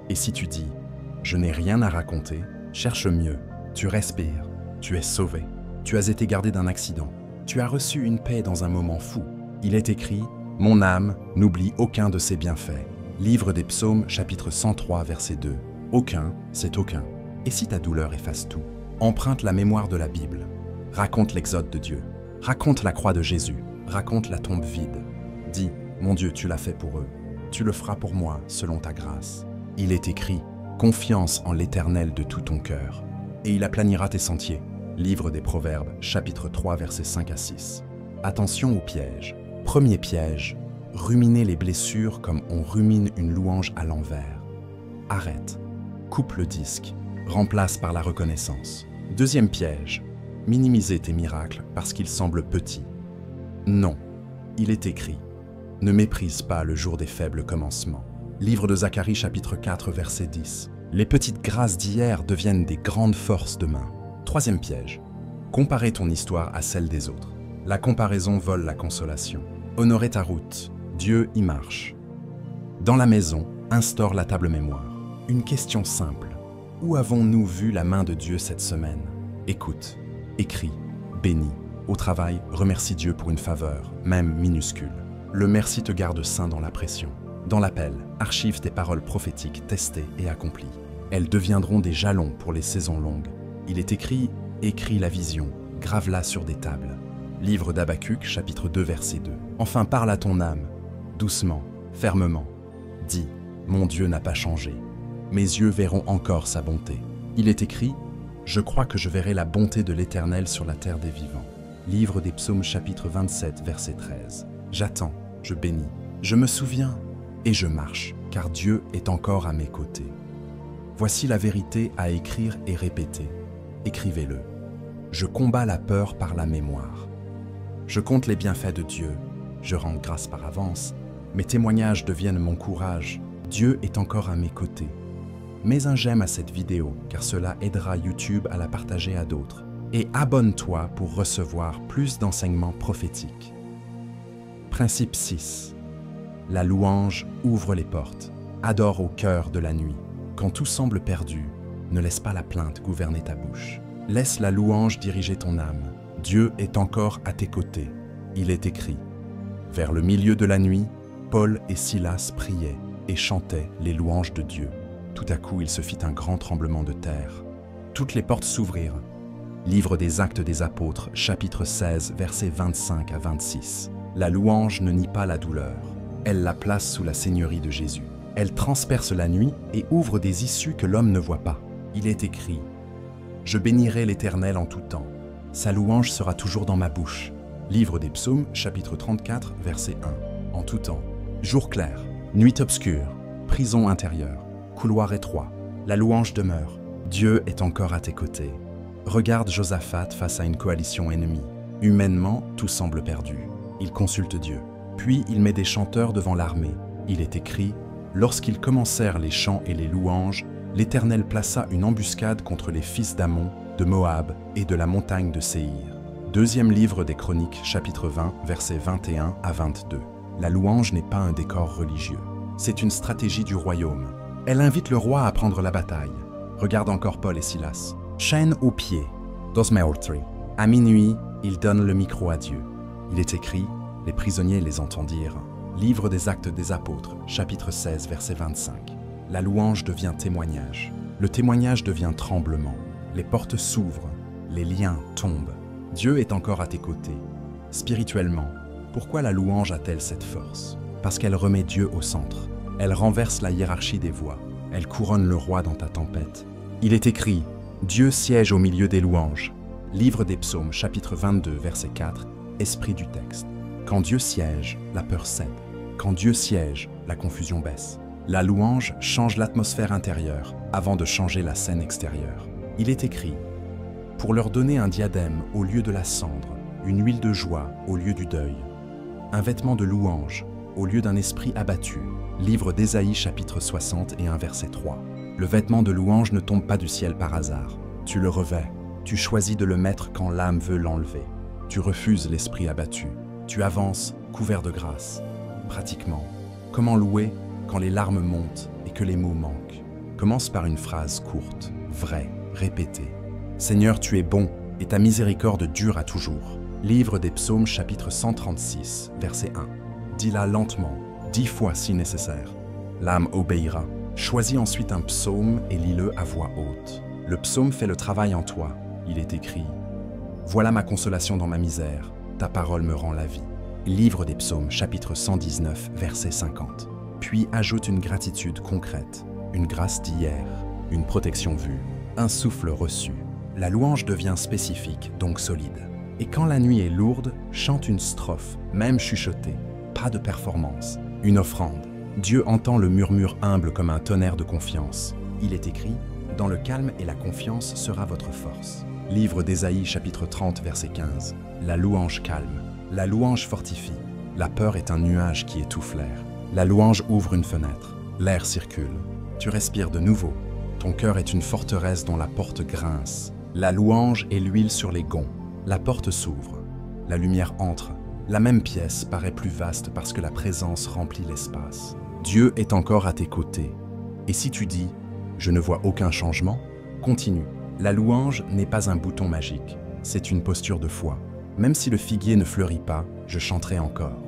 Et si tu dis « Je n'ai rien à raconter », cherche mieux. Tu respires, tu es sauvé. Tu as été gardé d'un accident. Tu as reçu une paix dans un moment fou. Il est écrit « Mon âme n'oublie aucun de ses bienfaits ». Livre des Psaumes, chapitre 103, verset 2. Aucun, c'est aucun. Et si ta douleur efface tout, emprunte la mémoire de la Bible. Raconte l'exode de Dieu. Raconte la croix de Jésus. Raconte la tombe vide. Dis « Mon Dieu, tu l'as fait pour eux. Tu le feras pour moi, selon ta grâce. » Il est écrit « Confiance en l'Éternel de tout ton cœur. Et il aplanira tes sentiers. » Livre des Proverbes, chapitre 3, versets 5 à 6. Attention aux pièges. Premier piège. Ruminer les blessures comme on rumine une louange à l'envers. Arrête. Coupe le disque. Remplace par la reconnaissance. Deuxième piège. Minimiser tes miracles parce qu'ils semblent petits. Non. Il est écrit. Ne méprise pas le jour des faibles commencements. Livre de Zacharie, chapitre 4, verset 10. Les petites grâces d'hier deviennent des grandes forces demain. Troisième piège. Comparer ton histoire à celle des autres. La comparaison vole la consolation. Honorer ta route. Dieu y marche. Dans la maison, instaure la table mémoire. Une question simple. Où avons-nous vu la main de Dieu cette semaine? Écoute, écris, bénis. Au travail, remercie Dieu pour une faveur, même minuscule. Le merci te garde sain dans la pression. Dans l'appel, archive tes paroles prophétiques testées et accomplies. Elles deviendront des jalons pour les saisons longues. Il est écrit, écris la vision, grave-la sur des tables. Livre d'Habacuc, chapitre 2, verset 2. Enfin, parle à ton âme, doucement, fermement. Dis, mon Dieu n'a pas changé. Mes yeux verront encore sa bonté. Il est écrit, je crois que je verrai la bonté de l'Éternel sur la terre des vivants. Livre des Psaumes, chapitre 27, verset 13. J'attends, je bénis, je me souviens et je marche, car Dieu est encore à mes côtés. Voici la vérité à écrire et répéter. Écrivez-le. Je combats la peur par la mémoire. Je compte les bienfaits de Dieu. Je rends grâce par avance. Mes témoignages deviennent mon courage. Dieu est encore à mes côtés. Mets un j'aime à cette vidéo, car cela aidera YouTube à la partager à d'autres. Et abonne-toi pour recevoir plus d'enseignements prophétiques. Principe 6. La louange ouvre les portes. Adore au cœur de la nuit. Quand tout semble perdu, ne laisse pas la plainte gouverner ta bouche. Laisse la louange diriger ton âme. Dieu est encore à tes côtés. Il est écrit. Vers le milieu de la nuit, Paul et Silas priaient et chantaient les louanges de Dieu. Tout à coup, il se fit un grand tremblement de terre. Toutes les portes s'ouvrirent. Livre des Actes des Apôtres, chapitre 16, versets 25 à 26. La louange ne nie pas la douleur. Elle la place sous la seigneurie de Jésus. Elle transperce la nuit et ouvre des issues que l'homme ne voit pas. Il est écrit « Je bénirai l'Éternel en tout temps. Sa louange sera toujours dans ma bouche. » Livre des Psaumes, chapitre 34, verset 1. En tout temps. Jour clair, nuit obscure, prison intérieure, couloir étroit. La louange demeure. Dieu est encore à tes côtés. Regarde Josaphat face à une coalition ennemie. Humainement, tout semble perdu. Il consulte Dieu. Puis il met des chanteurs devant l'armée. Il est écrit « Lorsqu'ils commencèrent les chants et les louanges, l'Éternel plaça une embuscade contre les fils d'Ammon, de Moab et de la montagne de Séhir. » Deuxième livre des Chroniques, chapitre 20, versets 21 à 22. La louange n'est pas un décor religieux. C'est une stratégie du royaume. Elle invite le roi à prendre la bataille. Regarde encore Paul et Silas. Chaîne aux pieds. Dos Meurtri. À minuit, il donne le micro à Dieu. Il est écrit, les prisonniers les entendirent. Livre des Actes des Apôtres, chapitre 16, verset 25. La louange devient témoignage. Le témoignage devient tremblement. Les portes s'ouvrent. Les liens tombent. Dieu est encore à tes côtés. Spirituellement, pourquoi la louange a-t-elle cette force? Parce qu'elle remet Dieu au centre. Elle renverse la hiérarchie des voix. Elle couronne le roi dans ta tempête. Il est écrit, Dieu siège au milieu des louanges. Livre des Psaumes, chapitre 22, verset 4, esprit du texte. Quand Dieu siège, la peur cède. Quand Dieu siège, la confusion baisse. La louange change l'atmosphère intérieure avant de changer la scène extérieure. Il est écrit, pour leur donner un diadème au lieu de la cendre, une huile de joie au lieu du deuil, un vêtement de louange au lieu d'un esprit abattu. Livre d'Ésaïe, chapitre 61, verset 3. Le vêtement de louange ne tombe pas du ciel par hasard. Tu le revêts. Tu choisis de le mettre quand l'âme veut l'enlever. Tu refuses l'esprit abattu. Tu avances couvert de grâce. Pratiquement, comment louer quand les larmes montent et que les mots manquent? Commence par une phrase courte, vraie, répétée. Seigneur, tu es bon et ta miséricorde dure à toujours. Livre des Psaumes, chapitre 136, verset 1. Dis-la lentement, 10 fois si nécessaire. L'âme obéira. Choisis ensuite un psaume et lis-le à voix haute. Le psaume fait le travail en toi. Il est écrit « Voilà ma consolation dans ma misère, ta parole me rend la vie ». Livre des Psaumes, chapitre 119, verset 50. Puis ajoute une gratitude concrète, une grâce d'hier, une protection vue, un souffle reçu. La louange devient spécifique, donc solide. Et quand la nuit est lourde, chante une strophe, même chuchotée. Pas de performance, une offrande. Dieu entend le murmure humble comme un tonnerre de confiance. Il est écrit « Dans le calme et la confiance sera votre force ». Livre d'Ésaïe, chapitre 30, verset 15. La louange calme, la louange fortifie. La peur est un nuage qui étouffe l'air. La louange ouvre une fenêtre, l'air circule. Tu respires de nouveau. Ton cœur est une forteresse dont la porte grince. La louange est l'huile sur les gonds. La porte s'ouvre. La lumière entre. La même pièce paraît plus vaste parce que la présence remplit l'espace. Dieu est encore à tes côtés. Et si tu dis « Je ne vois aucun changement », continue. La louange n'est pas un bouton magique, c'est une posture de foi. Même si le figuier ne fleurit pas, je chanterai encore.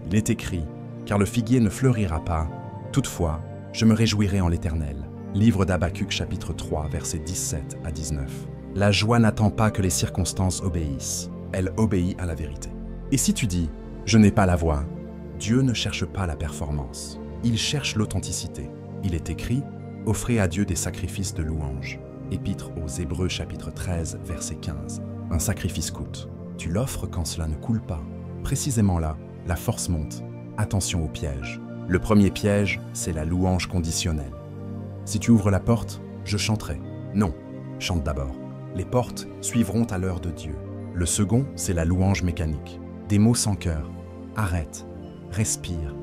Il est écrit « Car le figuier ne fleurira pas, toutefois, je me réjouirai en l'Éternel ». Livre d'Habacuc, chapitre 3, versets 17 à 19. La joie n'attend pas que les circonstances obéissent, elle obéit à la vérité. Et si tu dis « Je n'ai pas la voix », Dieu ne cherche pas la performance, il cherche l'authenticité. Il est écrit « Offrez à Dieu des sacrifices de louange ». Épître aux Hébreux, chapitre 13, verset 15. Un sacrifice coûte. Tu l'offres quand cela ne coule pas. Précisément là, la force monte. Attention au piège. Le premier piège, c'est la louange conditionnelle. Si tu ouvres la porte, je chanterai. Non, chante d'abord. Les portes suivront à l'heure de Dieu. Le second, c'est la louange mécanique. Des mots sans cœur. Arrête, respire,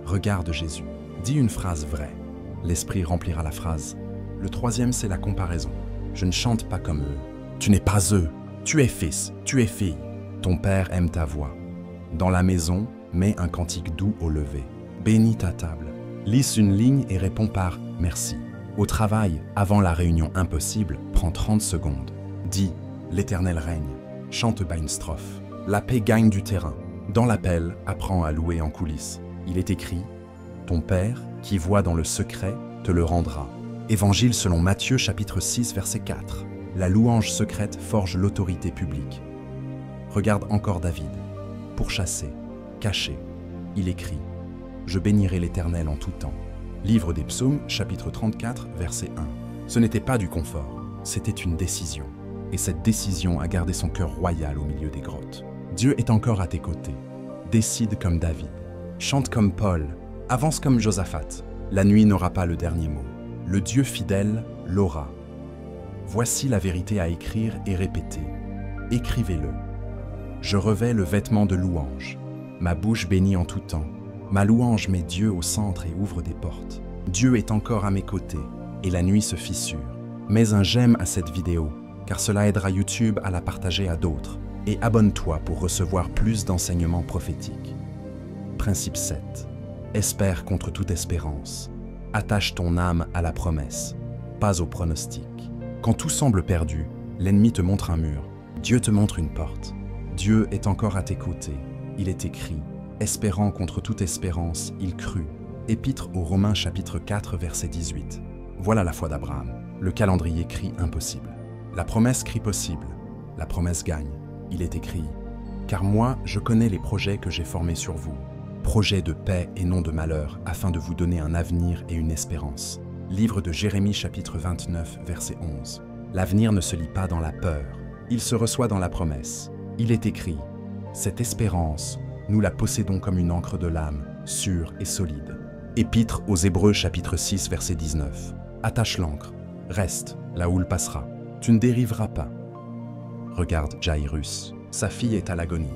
regarde Jésus. Dis une phrase vraie. L'esprit remplira la phrase. Le troisième, c'est la comparaison. Je ne chante pas comme eux. Tu n'es pas eux. Tu es fils, tu es fille. Ton père aime ta voix. Dans la maison, mets un cantique doux au lever. Bénis ta table. Lisse une ligne et réponds par « merci ». Au travail, avant la réunion impossible, prends 30 secondes. Dis « l'Éternel règne ». Chante bas une strophe. La paix gagne du terrain. Dans l'appel, apprends à louer en coulisses. Il est écrit « Ton Père, qui voit dans le secret, te le rendra ». Évangile selon Matthieu, chapitre 6, verset 4. La louange secrète forge l'autorité publique. Regarde encore David. Pourchassé, caché, il écrit « Je bénirai l'Éternel en tout temps ». Livre des Psaumes, chapitre 34, verset 1. Ce n'était pas du confort, c'était une décision. Et cette décision a gardé son cœur royal au milieu des grottes. Dieu est encore à tes côtés. Décide comme David. Chante comme Paul. Avance comme Josaphat. La nuit n'aura pas le dernier mot. Le Dieu fidèle l'aura. Voici la vérité à écrire et répéter. Écrivez-le. Je revêts le vêtement de louange. Ma bouche bénit en tout temps. Ma louange met Dieu au centre et ouvre des portes. Dieu est encore à mes côtés et la nuit se fissure. Mets un j'aime à cette vidéo, car cela aidera YouTube à la partager à d'autres. Et abonne-toi pour recevoir plus d'enseignements prophétiques. Principe 7. Espère contre toute espérance. Attache ton âme à la promesse, pas au pronostic. Quand tout semble perdu, l'ennemi te montre un mur. Dieu te montre une porte. Dieu est encore à tes côtés. Il est écrit, espérant contre toute espérance, il crut. Épître aux Romains chapitre 4 verset 18. Voilà la foi d'Abraham. Le calendrier crie impossible. La promesse crie possible. La promesse gagne. Il est écrit, car moi je connais les projets que j'ai formés sur vous. Projet de paix et non de malheur, afin de vous donner un avenir et une espérance. Livre de Jérémie chapitre 29, verset 11. L'avenir ne se lit pas dans la peur, il se reçoit dans la promesse. Il est écrit, cette espérance, nous la possédons comme une encre de l'âme, sûre et solide. Épître aux Hébreux chapitre 6, verset 19. Attache l'encre, reste, la houle passera, tu ne dériveras pas. Regarde Jairus, sa fille est à l'agonie.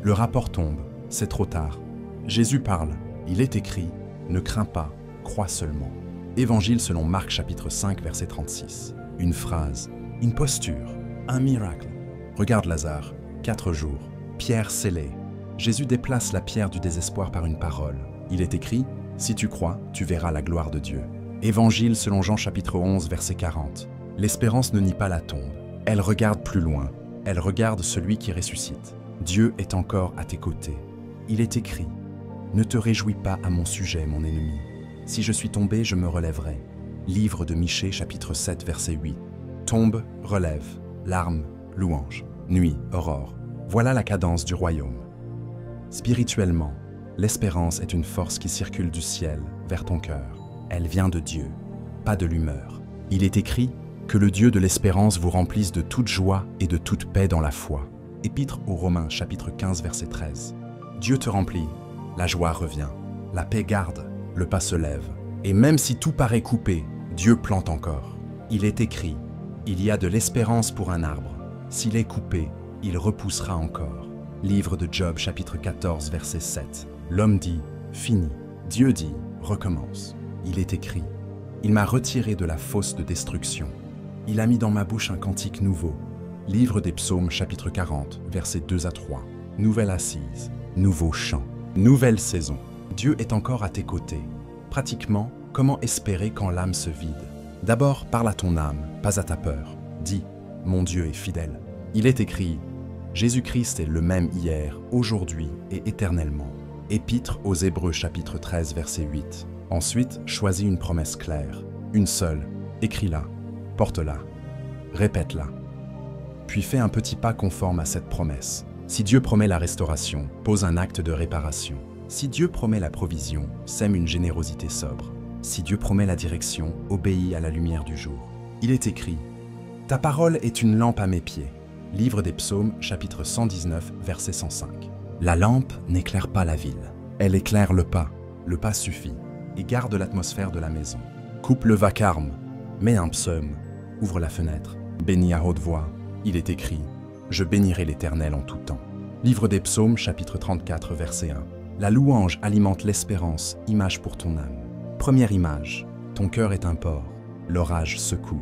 Le rapport tombe, c'est trop tard. Jésus parle, il est écrit, ne crains pas, crois seulement. Évangile selon Marc chapitre 5 verset 36. Une phrase, une posture, un miracle. Regarde Lazare, 4 jours, pierre scellée. Jésus déplace la pierre du désespoir par une parole. Il est écrit, si tu crois, tu verras la gloire de Dieu. Évangile selon Jean chapitre 11 verset 40. L'espérance ne nie pas la tombe. Elle regarde plus loin. Elle regarde celui qui ressuscite. Dieu est encore à tes côtés. Il est écrit, ne te réjouis pas à mon sujet, mon ennemi. Si je suis tombé, je me relèverai. Livre de Michée, chapitre 7, verset 8. Tombe, relève, larme, louange, nuit, aurore. Voilà la cadence du royaume. Spirituellement, l'espérance est une force qui circule du ciel vers ton cœur. Elle vient de Dieu, pas de l'humeur. Il est écrit que le Dieu de l'espérance vous remplisse de toute joie et de toute paix dans la foi. Épître aux Romains, chapitre 15, verset 13. Dieu te remplit, la joie revient, la paix garde, le pas se lève. Et même si tout paraît coupé, Dieu plante encore. Il est écrit, il y a de l'espérance pour un arbre. S'il est coupé, il repoussera encore. Livre de Job, chapitre 14, verset 7. L'homme dit, fini. Dieu dit, recommence. Il est écrit, il m'a retiré de la fosse de destruction. Il a mis dans ma bouche un cantique nouveau. Livre des Psaumes, chapitre 40, versets 2 à 3. Nouvelle assise, nouveau chant, nouvelle saison. Dieu est encore à tes côtés. Pratiquement, comment espérer quand l'âme se vide? D'abord, parle à ton âme, pas à ta peur. Dis, mon Dieu est fidèle. Il est écrit, Jésus-Christ est le même hier, aujourd'hui et éternellement. Épître aux Hébreux, chapitre 13, verset 8. Ensuite, choisis une promesse claire, une seule, écris-la, porte-la, répète-la. Puis fais un petit pas conforme à cette promesse. Si Dieu promet la restauration, pose un acte de réparation. Si Dieu promet la provision, sème une générosité sobre. Si Dieu promet la direction, obéis à la lumière du jour. Il est écrit, ta parole est une lampe à mes pieds. Livre des Psaumes, chapitre 119, verset 105. La lampe n'éclaire pas la ville. Elle éclaire le pas suffit, et garde l'atmosphère de la maison. Coupe le vacarme, mets un psaume, ouvre la fenêtre, bénis à haute voix. Il est écrit, je bénirai l'Éternel en tout temps. Livre des Psaumes, chapitre 34, verset 1. La louange alimente l'espérance, image pour ton âme. Première image, ton cœur est un port, l'orage secoue.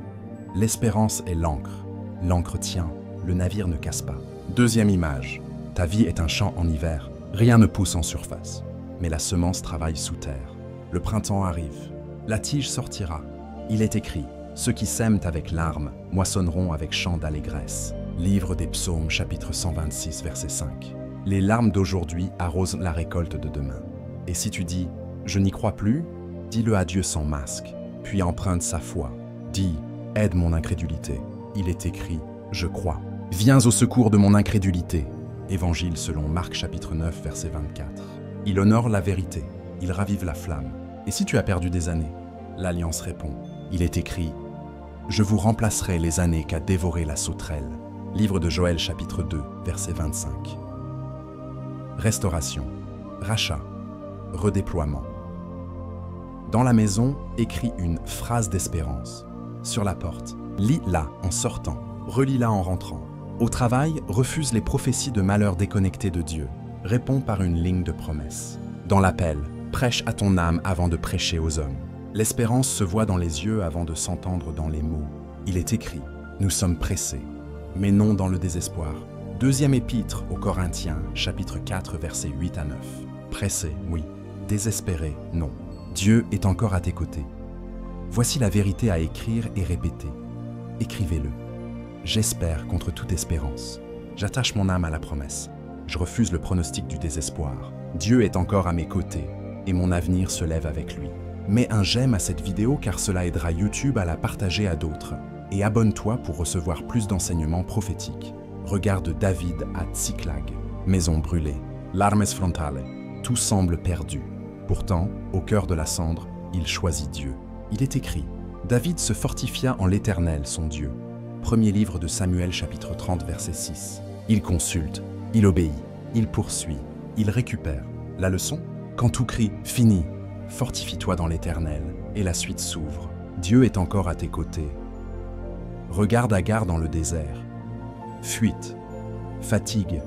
L'espérance est l'ancre, l'ancre tient, le navire ne casse pas. Deuxième image, ta vie est un champ en hiver, rien ne pousse en surface, mais la semence travaille sous terre. Le printemps arrive, la tige sortira. Il est écrit, ceux qui sèment avec larmes moissonneront avec chant d'allégresse. Livre des Psaumes, chapitre 126, verset 5. Les larmes d'aujourd'hui arrosent la récolte de demain. Et si tu dis « je n'y crois plus », dis-le à Dieu sans masque, puis emprunte sa foi. Dis « aide mon incrédulité ». Il est écrit « je crois ». Viens au secours de mon incrédulité. Évangile selon Marc, chapitre 9, verset 24. Il honore la vérité, il ravive la flamme. Et si tu as perdu des années, l'Alliance répond. Il est écrit « je vous remplacerai les années qu'a dévoré la sauterelle ». Livre de Joël, chapitre 2, verset 25. Restauration, rachat, redéploiement. Dans la maison, écris une phrase d'espérance. Sur la porte, lis-la en sortant, relis-la en rentrant. Au travail, refuse les prophéties de malheur déconnectées de Dieu. Réponds par une ligne de promesse. Dans l'appel, prêche à ton âme avant de prêcher aux hommes. L'espérance se voit dans les yeux avant de s'entendre dans les mots. Il est écrit, nous sommes pressés, mais non dans le désespoir. Deuxième épître aux Corinthiens, chapitre 4, versets 8 à 9. Pressé, oui. Désespéré, non. Dieu est encore à tes côtés. Voici la vérité à écrire et répéter. Écrivez-le. J'espère contre toute espérance. J'attache mon âme à la promesse. Je refuse le pronostic du désespoir. Dieu est encore à mes côtés et mon avenir se lève avec lui. Mets un j'aime à cette vidéo car cela aidera YouTube à la partager à d'autres. Et abonne-toi pour recevoir plus d'enseignements prophétiques. Regarde David à Tsiklag, maison brûlée, l'armes frontale, tout semble perdu. Pourtant, au cœur de la cendre, il choisit Dieu. Il est écrit, David se fortifia en l'Éternel, son Dieu. Premier livre de Samuel, chapitre 30, verset 6. Il consulte, il obéit, il poursuit, il récupère. La leçon? Quand tout crie « Fini », fortifie-toi dans l'Éternel, et la suite s'ouvre. Dieu est encore à tes côtés. Regarde Agar dans le désert. Fuite, fatigue,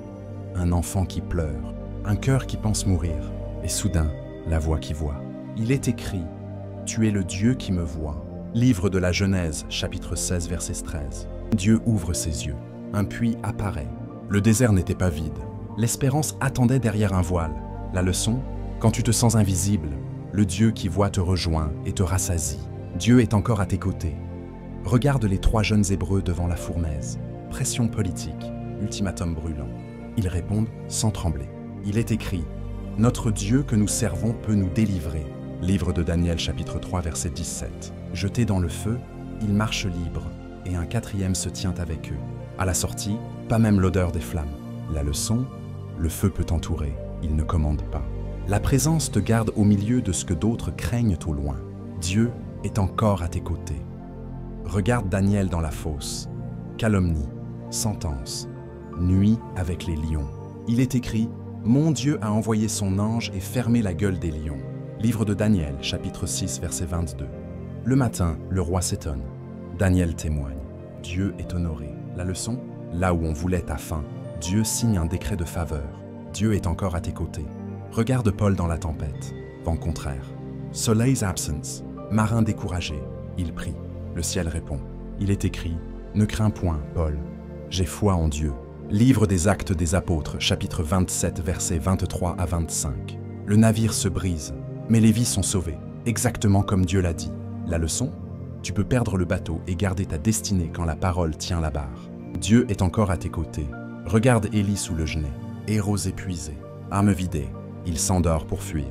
un enfant qui pleure, un cœur qui pense mourir, et soudain, la voix qui voit. Il est écrit, tu es le Dieu qui me voit. Livre de la Genèse, chapitre 16, verset 13. Dieu ouvre ses yeux. Un puits apparaît. Le désert n'était pas vide. L'espérance attendait derrière un voile. La leçon, quand tu te sens invisible, le Dieu qui voit te rejoint et te rassasie. Dieu est encore à tes côtés. Regarde les 3 jeunes Hébreux devant la fournaise. Pression politique, ultimatum brûlant. Ils répondent sans trembler. Il est écrit « Notre Dieu que nous servons peut nous délivrer ». Livre de Daniel, chapitre 3, verset 17. Jetés dans le feu, ils marchent libres, et un 4e se tient avec eux. À la sortie, pas même l'odeur des flammes. La leçon, le feu peut t'entourer, il ne commande pas. La présence te garde au milieu de ce que d'autres craignent au loin. Dieu est encore à tes côtés. Regarde Daniel dans la fosse. Calomnie, sentence, nuit avec les lions. Il est écrit « Mon Dieu a envoyé son ange et fermé la gueule des lions ». Livre de Daniel, chapitre 6, verset 22. Le matin, le roi s'étonne. Daniel témoigne. Dieu est honoré. La leçon, là où on voulait ta fin, Dieu signe un décret de faveur. Dieu est encore à tes côtés. Regarde Paul dans la tempête. Vent contraire. Soleil's absence. Marin découragé. Il prie. Le ciel répond. Il est écrit « Ne crains point, Paul. J'ai foi en Dieu. » Livre des Actes des Apôtres, chapitre 27, versets 23 à 25. Le navire se brise. Mais les vies sont sauvées, exactement comme Dieu l'a dit. La leçon? Tu peux perdre le bateau et garder ta destinée quand la parole tient la barre. Dieu est encore à tes côtés. Regarde Élie sous le genêt, héros épuisé, âme vidée, il s'endort pour fuir.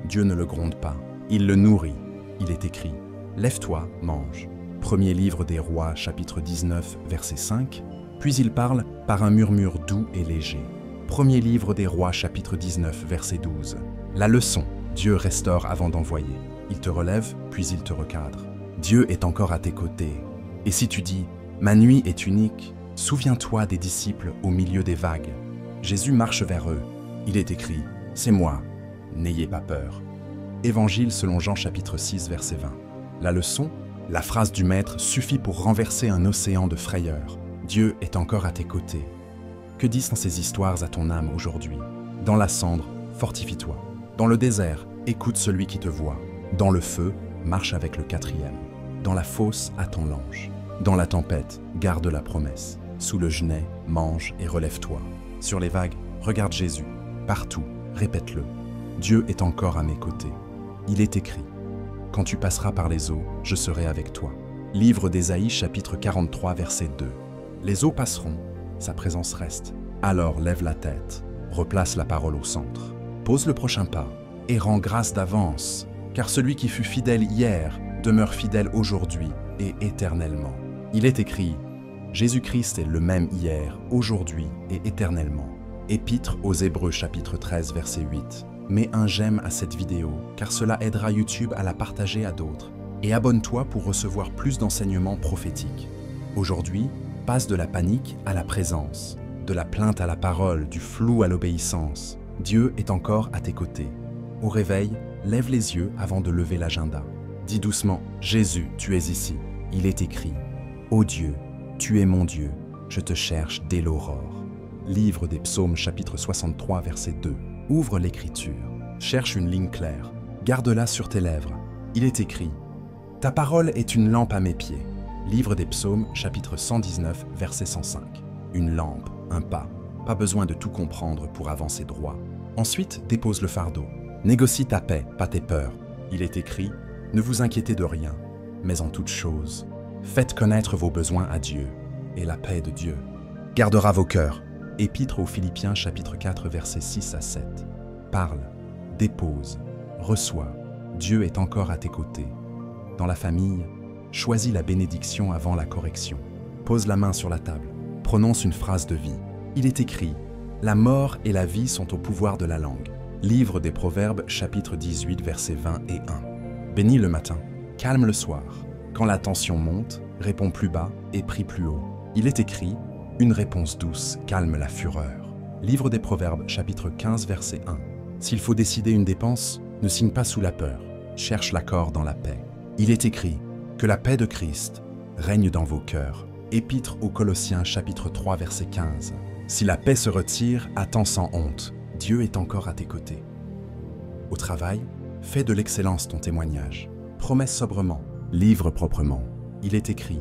Dieu ne le gronde pas, il le nourrit. Il est écrit, lève-toi, mange. Premier livre des Rois, chapitre 19, verset 5. Puis il parle par un murmure doux et léger. Premier livre des Rois, chapitre 19, verset 12. La leçon? Dieu restaure avant d'envoyer. Il te relève, puis il te recadre. Dieu est encore à tes côtés. Et si tu dis « Ma nuit est unique », souviens-toi des disciples au milieu des vagues. Jésus marche vers eux. Il est écrit « C'est moi, n'ayez pas peur ». Évangile selon Jean chapitre 6, verset 20. La leçon? La phrase du Maître suffit pour renverser un océan de frayeur. Dieu est encore à tes côtés. Que disent ces histoires à ton âme aujourd'hui? Dans la cendre, fortifie-toi. Dans le désert, écoute celui qui te voit. Dans le feu, marche avec le 4e. Dans la fosse, attends l'ange. Dans la tempête, garde la promesse. Sous le genêt, mange et relève-toi. Sur les vagues, regarde Jésus. Partout, répète-le. Dieu est encore à mes côtés. Il est écrit. Quand tu passeras par les eaux, je serai avec toi. Livre d'Ésaïe, chapitre 43, verset 2. Les eaux passeront, sa présence reste. Alors lève la tête, replace la parole au centre. Pose le prochain pas et rends grâce d'avance, car celui qui fut fidèle hier demeure fidèle aujourd'hui et éternellement. Il est écrit, Jésus-Christ est le même hier, aujourd'hui et éternellement. Épître aux Hébreux chapitre 13 verset 8. Mets un j'aime à cette vidéo, car cela aidera YouTube à la partager à d'autres. Et abonne-toi pour recevoir plus d'enseignements prophétiques. Aujourd'hui, passe de la panique à la présence, de la plainte à la parole, du flou à l'obéissance. Dieu est encore à tes côtés. Au réveil, lève les yeux avant de lever l'agenda. Dis doucement, Jésus, tu es ici. Il est écrit, ô Dieu, tu es mon Dieu, je te cherche dès l'aurore. Livre des Psaumes, chapitre 63, verset 2. Ouvre l'écriture, cherche une ligne claire, garde-la sur tes lèvres. Il est écrit, ta parole est une lampe à mes pieds. Livre des Psaumes, chapitre 119, verset 105. Une lampe, un pas. Pas besoin de tout comprendre pour avancer droit. Ensuite, dépose le fardeau. Négocie ta paix, pas tes peurs. Il est écrit, ne vous inquiétez de rien, mais en toute chose, faites connaître vos besoins à Dieu, et la paix de Dieu gardera vos cœurs. Épître aux Philippiens, chapitre 4, versets 6 à 7. Parle, dépose, reçois. Dieu est encore à tes côtés. Dans la famille, choisis la bénédiction avant la correction. Pose la main sur la table. Prononce une phrase de vie. Il est écrit, la mort et la vie sont au pouvoir de la langue. Livre des Proverbes, chapitre 18, versets 20 et 1. Bénis le matin, calme le soir. Quand la tension monte, réponds plus bas et prie plus haut. Il est écrit, une réponse douce calme la fureur. Livre des Proverbes, chapitre 15, verset 1. S'il faut décider une dépense, ne signe pas sous la peur. Cherche l'accord dans la paix. Il est écrit, que la paix de Christ règne dans vos cœurs. Épître aux Colossiens, chapitre 3, verset 15. Si la paix se retire, attends sans honte. Dieu est encore à tes côtés. Au travail, fais de l'excellence ton témoignage. Promets sobrement, livre proprement. Il est écrit: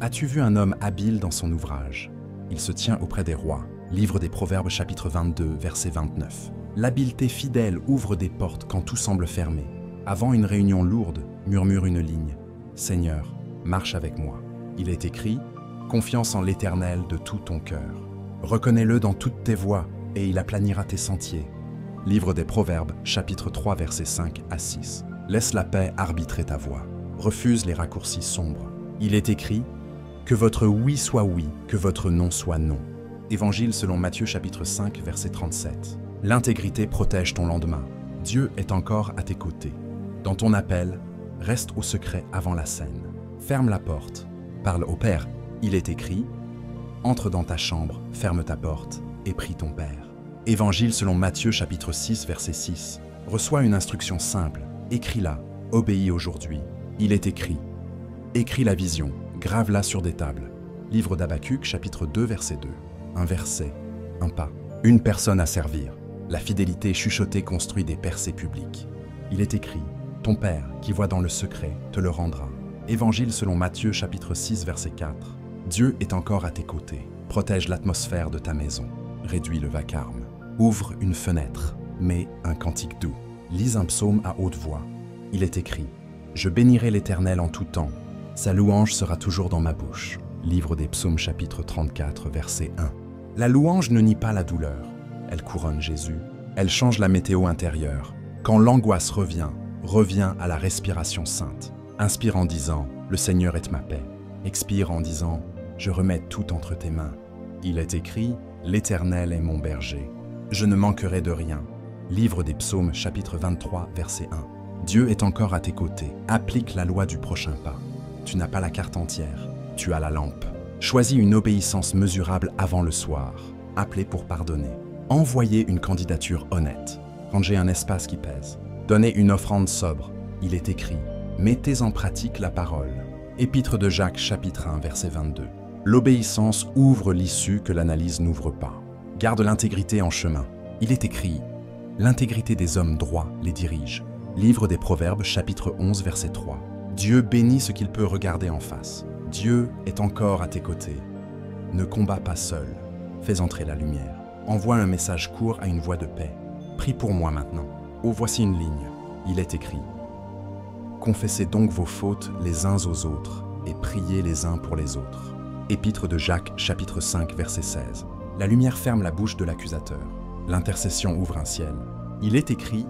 As-tu vu un homme habile dans son ouvrage? Il se tient auprès des rois. Livre des Proverbes chapitre 22, verset 29. L'habileté fidèle ouvre des portes quand tout semble fermé. Avant une réunion lourde, murmure une ligne: Seigneur, marche avec moi. Il est écrit: Confiance en l'Éternel de tout ton cœur. Reconnais-le dans toutes tes voies, et il aplanira tes sentiers. Livre des Proverbes, chapitre 3, versets 5 à 6. Laisse la paix arbitrer ta voie. Refuse les raccourcis sombres. Il est écrit: Que votre oui soit oui, que votre non soit non. Évangile selon Matthieu, chapitre 5, verset 37. L'intégrité protège ton lendemain. Dieu est encore à tes côtés. Dans ton appel, reste au secret avant la scène. Ferme la porte. Parle au Père. Il est écrit: Entre dans ta chambre, ferme ta porte, et prie ton Père. Évangile selon Matthieu, chapitre 6, verset 6. Reçois une instruction simple. Écris-la. Obéis aujourd'hui. Il est écrit: Écris la vision. Grave-la sur des tables. Livre d'Habacuc, chapitre 2, verset 2. Un verset, un pas, une personne à servir. La fidélité chuchotée construit des percées publiques. Il est écrit: Ton Père, qui voit dans le secret, te le rendra. Évangile selon Matthieu, chapitre 6, verset 4. Dieu est encore à tes côtés. Protège l'atmosphère de ta maison. Réduis le vacarme. Ouvre une fenêtre. Mets un cantique doux. Lis un psaume à haute voix. Il est écrit: Je bénirai l'Éternel en tout temps. Sa louange sera toujours dans ma bouche. Livre des Psaumes, chapitre 34, verset 1. La louange ne nie pas la douleur. Elle couronne Jésus. Elle change la météo intérieure. Quand l'angoisse revient, reviens à la respiration sainte. Inspire en disant: Le Seigneur est ma paix. Expire en disant: Je remets tout entre tes mains. Il est écrit: L'Éternel est mon berger. Je ne manquerai de rien. Livre des Psaumes, chapitre 23, verset 1. Dieu est encore à tes côtés. Applique la loi du prochain pas. Tu n'as pas la carte entière, tu as la lampe. Choisis une obéissance mesurable avant le soir. Appelez pour pardonner. Envoyez une candidature honnête. Rangez un espace qui pèse. Donnez une offrande sobre. Il est écrit: Mettez en pratique la parole. Épître de Jacques, chapitre 1, verset 22. L'obéissance ouvre l'issue que l'analyse n'ouvre pas. Garde l'intégrité en chemin. Il est écrit: L'intégrité des hommes droits les dirige. Livre des Proverbes, chapitre 11, verset 3. Dieu bénit ce qu'il peut regarder en face. Dieu est encore à tes côtés. Ne combats pas seul. Fais entrer la lumière. Envoie un message court à une voix de paix. Prie pour moi maintenant. Oh, voici une ligne. Il est écrit: Confessez donc vos fautes les uns aux autres et priez les uns pour les autres. Épître de Jacques, chapitre 5, verset 16. La lumière ferme la bouche de l'accusateur. L'intercession ouvre un ciel. Il est écrit: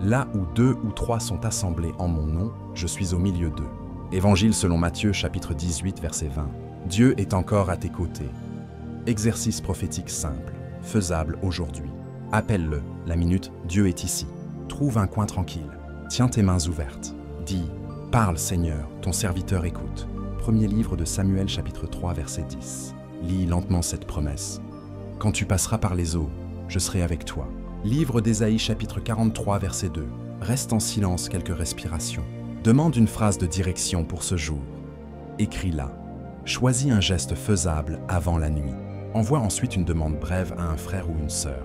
Là où 2 ou 3 sont assemblés en mon nom, je suis au milieu d'eux. Évangile selon Matthieu, chapitre 18, verset 20. Dieu est encore à tes côtés. Exercice prophétique simple, faisable aujourd'hui. Appelle-le, la minute, Dieu est ici. Trouve un coin tranquille. Tiens tes mains ouvertes. Dis: Parle Seigneur, ton serviteur écoute. Premier livre de Samuel, chapitre 3, verset 10. Lis lentement cette promesse. Quand tu passeras par les eaux, je serai avec toi. Livre d'Ésaïe, chapitre 43, verset 2. Reste en silence quelques respirations. Demande une phrase de direction pour ce jour. Écris-la. Choisis un geste faisable avant la nuit. Envoie ensuite une demande brève à un frère ou une sœur.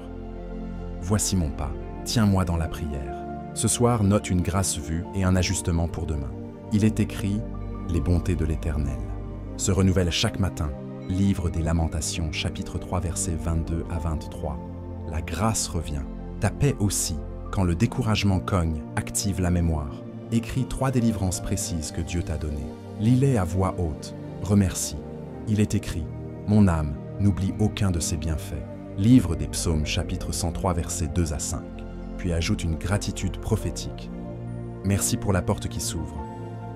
Voici mon pas. Tiens-moi dans la prière. Ce soir, note une grâce vue et un ajustement pour demain. Il est écrit: Les bontés de l'Éternel se renouvellent chaque matin. Livre des Lamentations, chapitre 3, versets 22 à 23. La grâce revient. Ta paix aussi. Quand le découragement cogne, active la mémoire. Écris 3 délivrances précises que Dieu t'a données. Lis-les à voix haute. Remercie. Il est écrit: Mon âme, n'oublie aucun de ses bienfaits. Livre des Psaumes, chapitre 103, versets 2 à 5. Puis ajoute une gratitude prophétique. Merci pour la porte qui s'ouvre,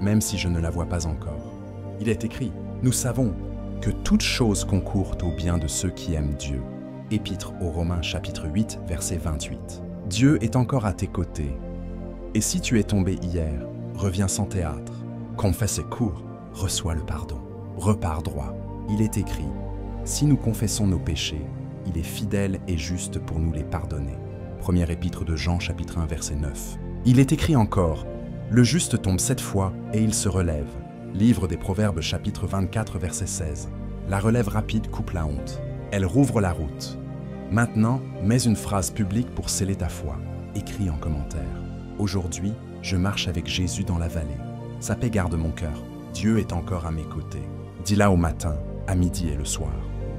même si je ne la vois pas encore. Il est écrit: Nous savons que toute chose concourt au bien de ceux qui aiment Dieu. Épître aux Romains, chapitre 8, verset 28. Dieu est encore à tes côtés. Et si tu es tombé hier, reviens sans théâtre. Confesse est court, reçois le pardon. Repars droit. Il est écrit: Si nous confessons nos péchés, il est fidèle et juste pour nous les pardonner. Première épître de Jean, chapitre 1, verset 9. Il est écrit encore: Le juste tombe 7 fois et il se relève. Livre des Proverbes, chapitre 24, verset 16. La relève rapide coupe la honte. Elle rouvre la route. Maintenant, mets une phrase publique pour sceller ta foi. Écris en commentaire: Aujourd'hui, je marche avec Jésus dans la vallée. Sa paix garde mon cœur. Dieu est encore à mes côtés. Dis-la au matin, à midi et le soir.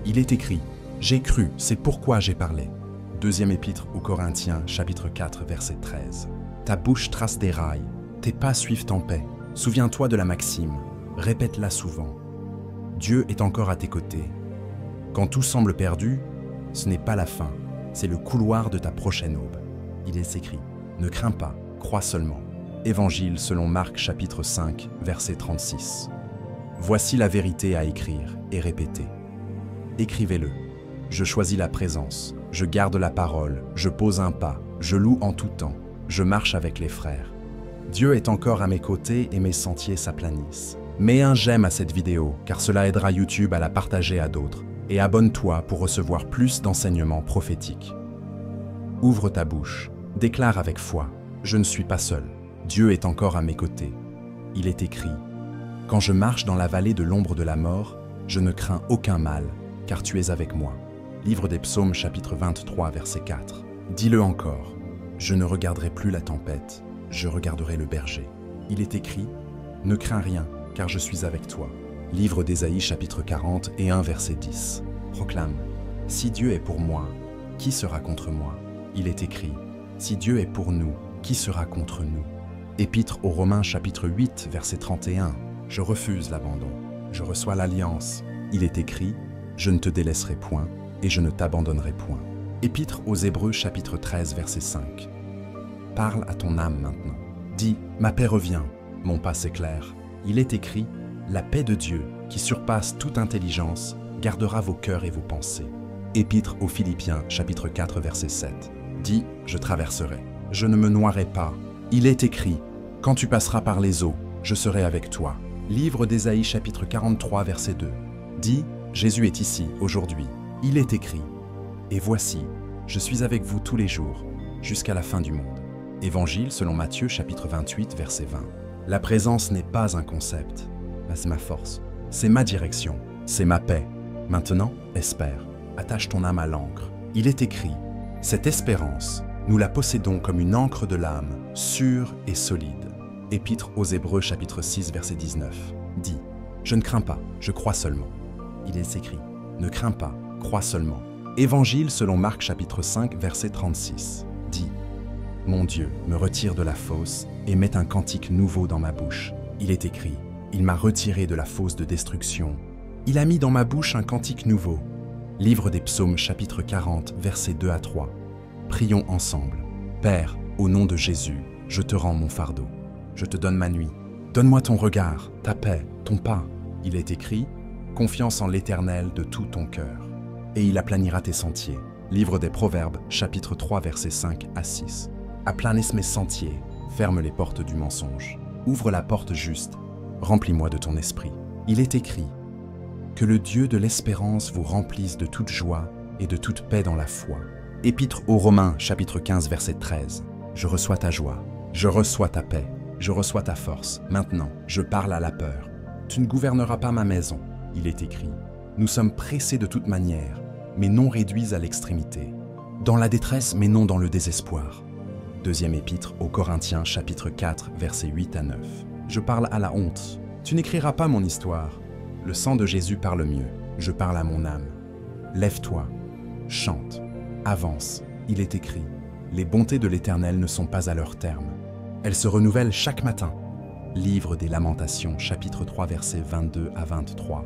Il est écrit, j'ai cru, c'est pourquoi j'ai parlé. Deuxième épître aux Corinthiens, chapitre 4, verset 13. Ta bouche trace des rails, tes pas suivent en paix. Souviens-toi de la maxime, répète-la souvent. Dieu est encore à tes côtés. Quand tout semble perdu, ce n'est pas la fin, c'est le couloir de ta prochaine aube. Il est écrit, ne crains pas, crois seulement. Évangile selon Marc chapitre 5, verset 36. Voici la vérité à écrire et répéter. Écrivez-le. Je choisis la présence, je garde la parole, je pose un pas, je loue en tout temps, je marche avec les frères. Dieu est encore à mes côtés et mes sentiers s'aplanissent. Mets un j'aime à cette vidéo car cela aidera YouTube à la partager à d'autres et abonne-toi pour recevoir plus d'enseignements prophétiques. Ouvre ta bouche, déclare avec foi, je ne suis pas seul, Dieu est encore à mes côtés. Il est écrit, quand je marche dans la vallée de l'ombre de la mort, je ne crains aucun mal, car tu es avec moi. Livre des Psaumes chapitre 23 verset 4. Dis-le encore, je ne regarderai plus la tempête, je regarderai le berger. Il est écrit, ne crains rien, car je suis avec toi. Livre d'Ésaïe chapitre 40 et 1 verset 10. Proclame, si Dieu est pour moi, qui sera contre moi? Il est écrit, si Dieu est pour nous, qui sera contre nous? Épître aux Romains chapitre 8 verset 31. Je refuse l'abandon, je reçois l'alliance. Il est écrit, je ne te délaisserai point et je ne t'abandonnerai point. Épître aux Hébreux chapitre 13 verset 5. Parle à ton âme maintenant. Dis, ma paix revient, mon pas s'éclaire. Il est écrit, la paix de Dieu, qui surpasse toute intelligence, gardera vos cœurs et vos pensées. Épître aux Philippiens chapitre 4 verset 7. Dis, je traverserai, je ne me noierai pas. Il est écrit, quand tu passeras par les eaux, je serai avec toi. Livre d'Ésaïe chapitre 43 verset 2. Dis, Jésus est ici, aujourd'hui. Il est écrit, et voici, je suis avec vous tous les jours, jusqu'à la fin du monde. Évangile selon Matthieu chapitre 28 verset 20. La présence n'est pas un concept, c'est ma force, c'est ma direction, c'est ma paix. Maintenant, espère, attache ton âme à l'encre. Il est écrit, cette espérance, nous la possédons comme une encre de l'âme, sûre et solide. Épître aux Hébreux chapitre 6 verset 19. Dis, je ne crains pas, je crois seulement. Il est écrit, ne crains pas, crois seulement. Évangile selon Marc chapitre 5 verset 36. Dis, mon Dieu me retire de la fosse et met un cantique nouveau dans ma bouche. Il est écrit, il m'a retiré de la fosse de destruction. Il a mis dans ma bouche un cantique nouveau. Livre des Psaumes chapitre 40 versets 2 à 3. Prions ensemble. Père, au nom de Jésus, je te rends mon fardeau. Je te donne ma nuit. Donne-moi ton regard, ta paix, ton pas. Il est écrit, confiance en l'Éternel de tout ton cœur. Et il aplanira tes sentiers. Livre des Proverbes, chapitre 3, versets 5 à 6. Aplanisse mes sentiers, ferme les portes du mensonge. Ouvre la porte juste, remplis-moi de ton esprit. Il est écrit, que le Dieu de l'espérance vous remplisse de toute joie et de toute paix dans la foi. Épître aux Romains, chapitre 15, verset 13. Je reçois ta joie, je reçois ta paix. Je reçois ta force. Maintenant, je parle à la peur. Tu ne gouverneras pas ma maison. Il est écrit. Nous sommes pressés de toute manière, mais non réduits à l'extrémité. Dans la détresse, mais non dans le désespoir. Deuxième épître aux Corinthiens, chapitre 4, versets 8 à 9. Je parle à la honte. Tu n'écriras pas mon histoire. Le sang de Jésus parle mieux. Je parle à mon âme. Lève-toi, chante, avance. Il est écrit. Les bontés de l'Éternel ne sont pas à leur terme. Elles se renouvellent chaque matin. Livre des Lamentations, chapitre 3, versets 22 à 23.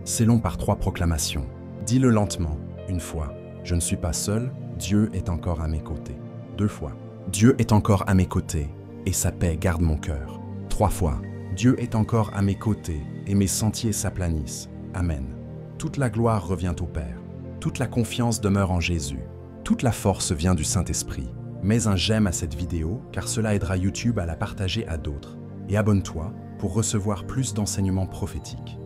C'est long par 3 proclamations. Dis-le lentement, une fois. Je ne suis pas seul, Dieu est encore à mes côtés. 2 fois. Dieu est encore à mes côtés, et sa paix garde mon cœur. 3 fois. Dieu est encore à mes côtés, et mes sentiers s'aplanissent. Amen. Toute la gloire revient au Père. Toute la confiance demeure en Jésus. Toute la force vient du Saint-Esprit. Mets un j'aime à cette vidéo car cela aidera YouTube à la partager à d'autres. Et abonne-toi pour recevoir plus d'enseignements prophétiques.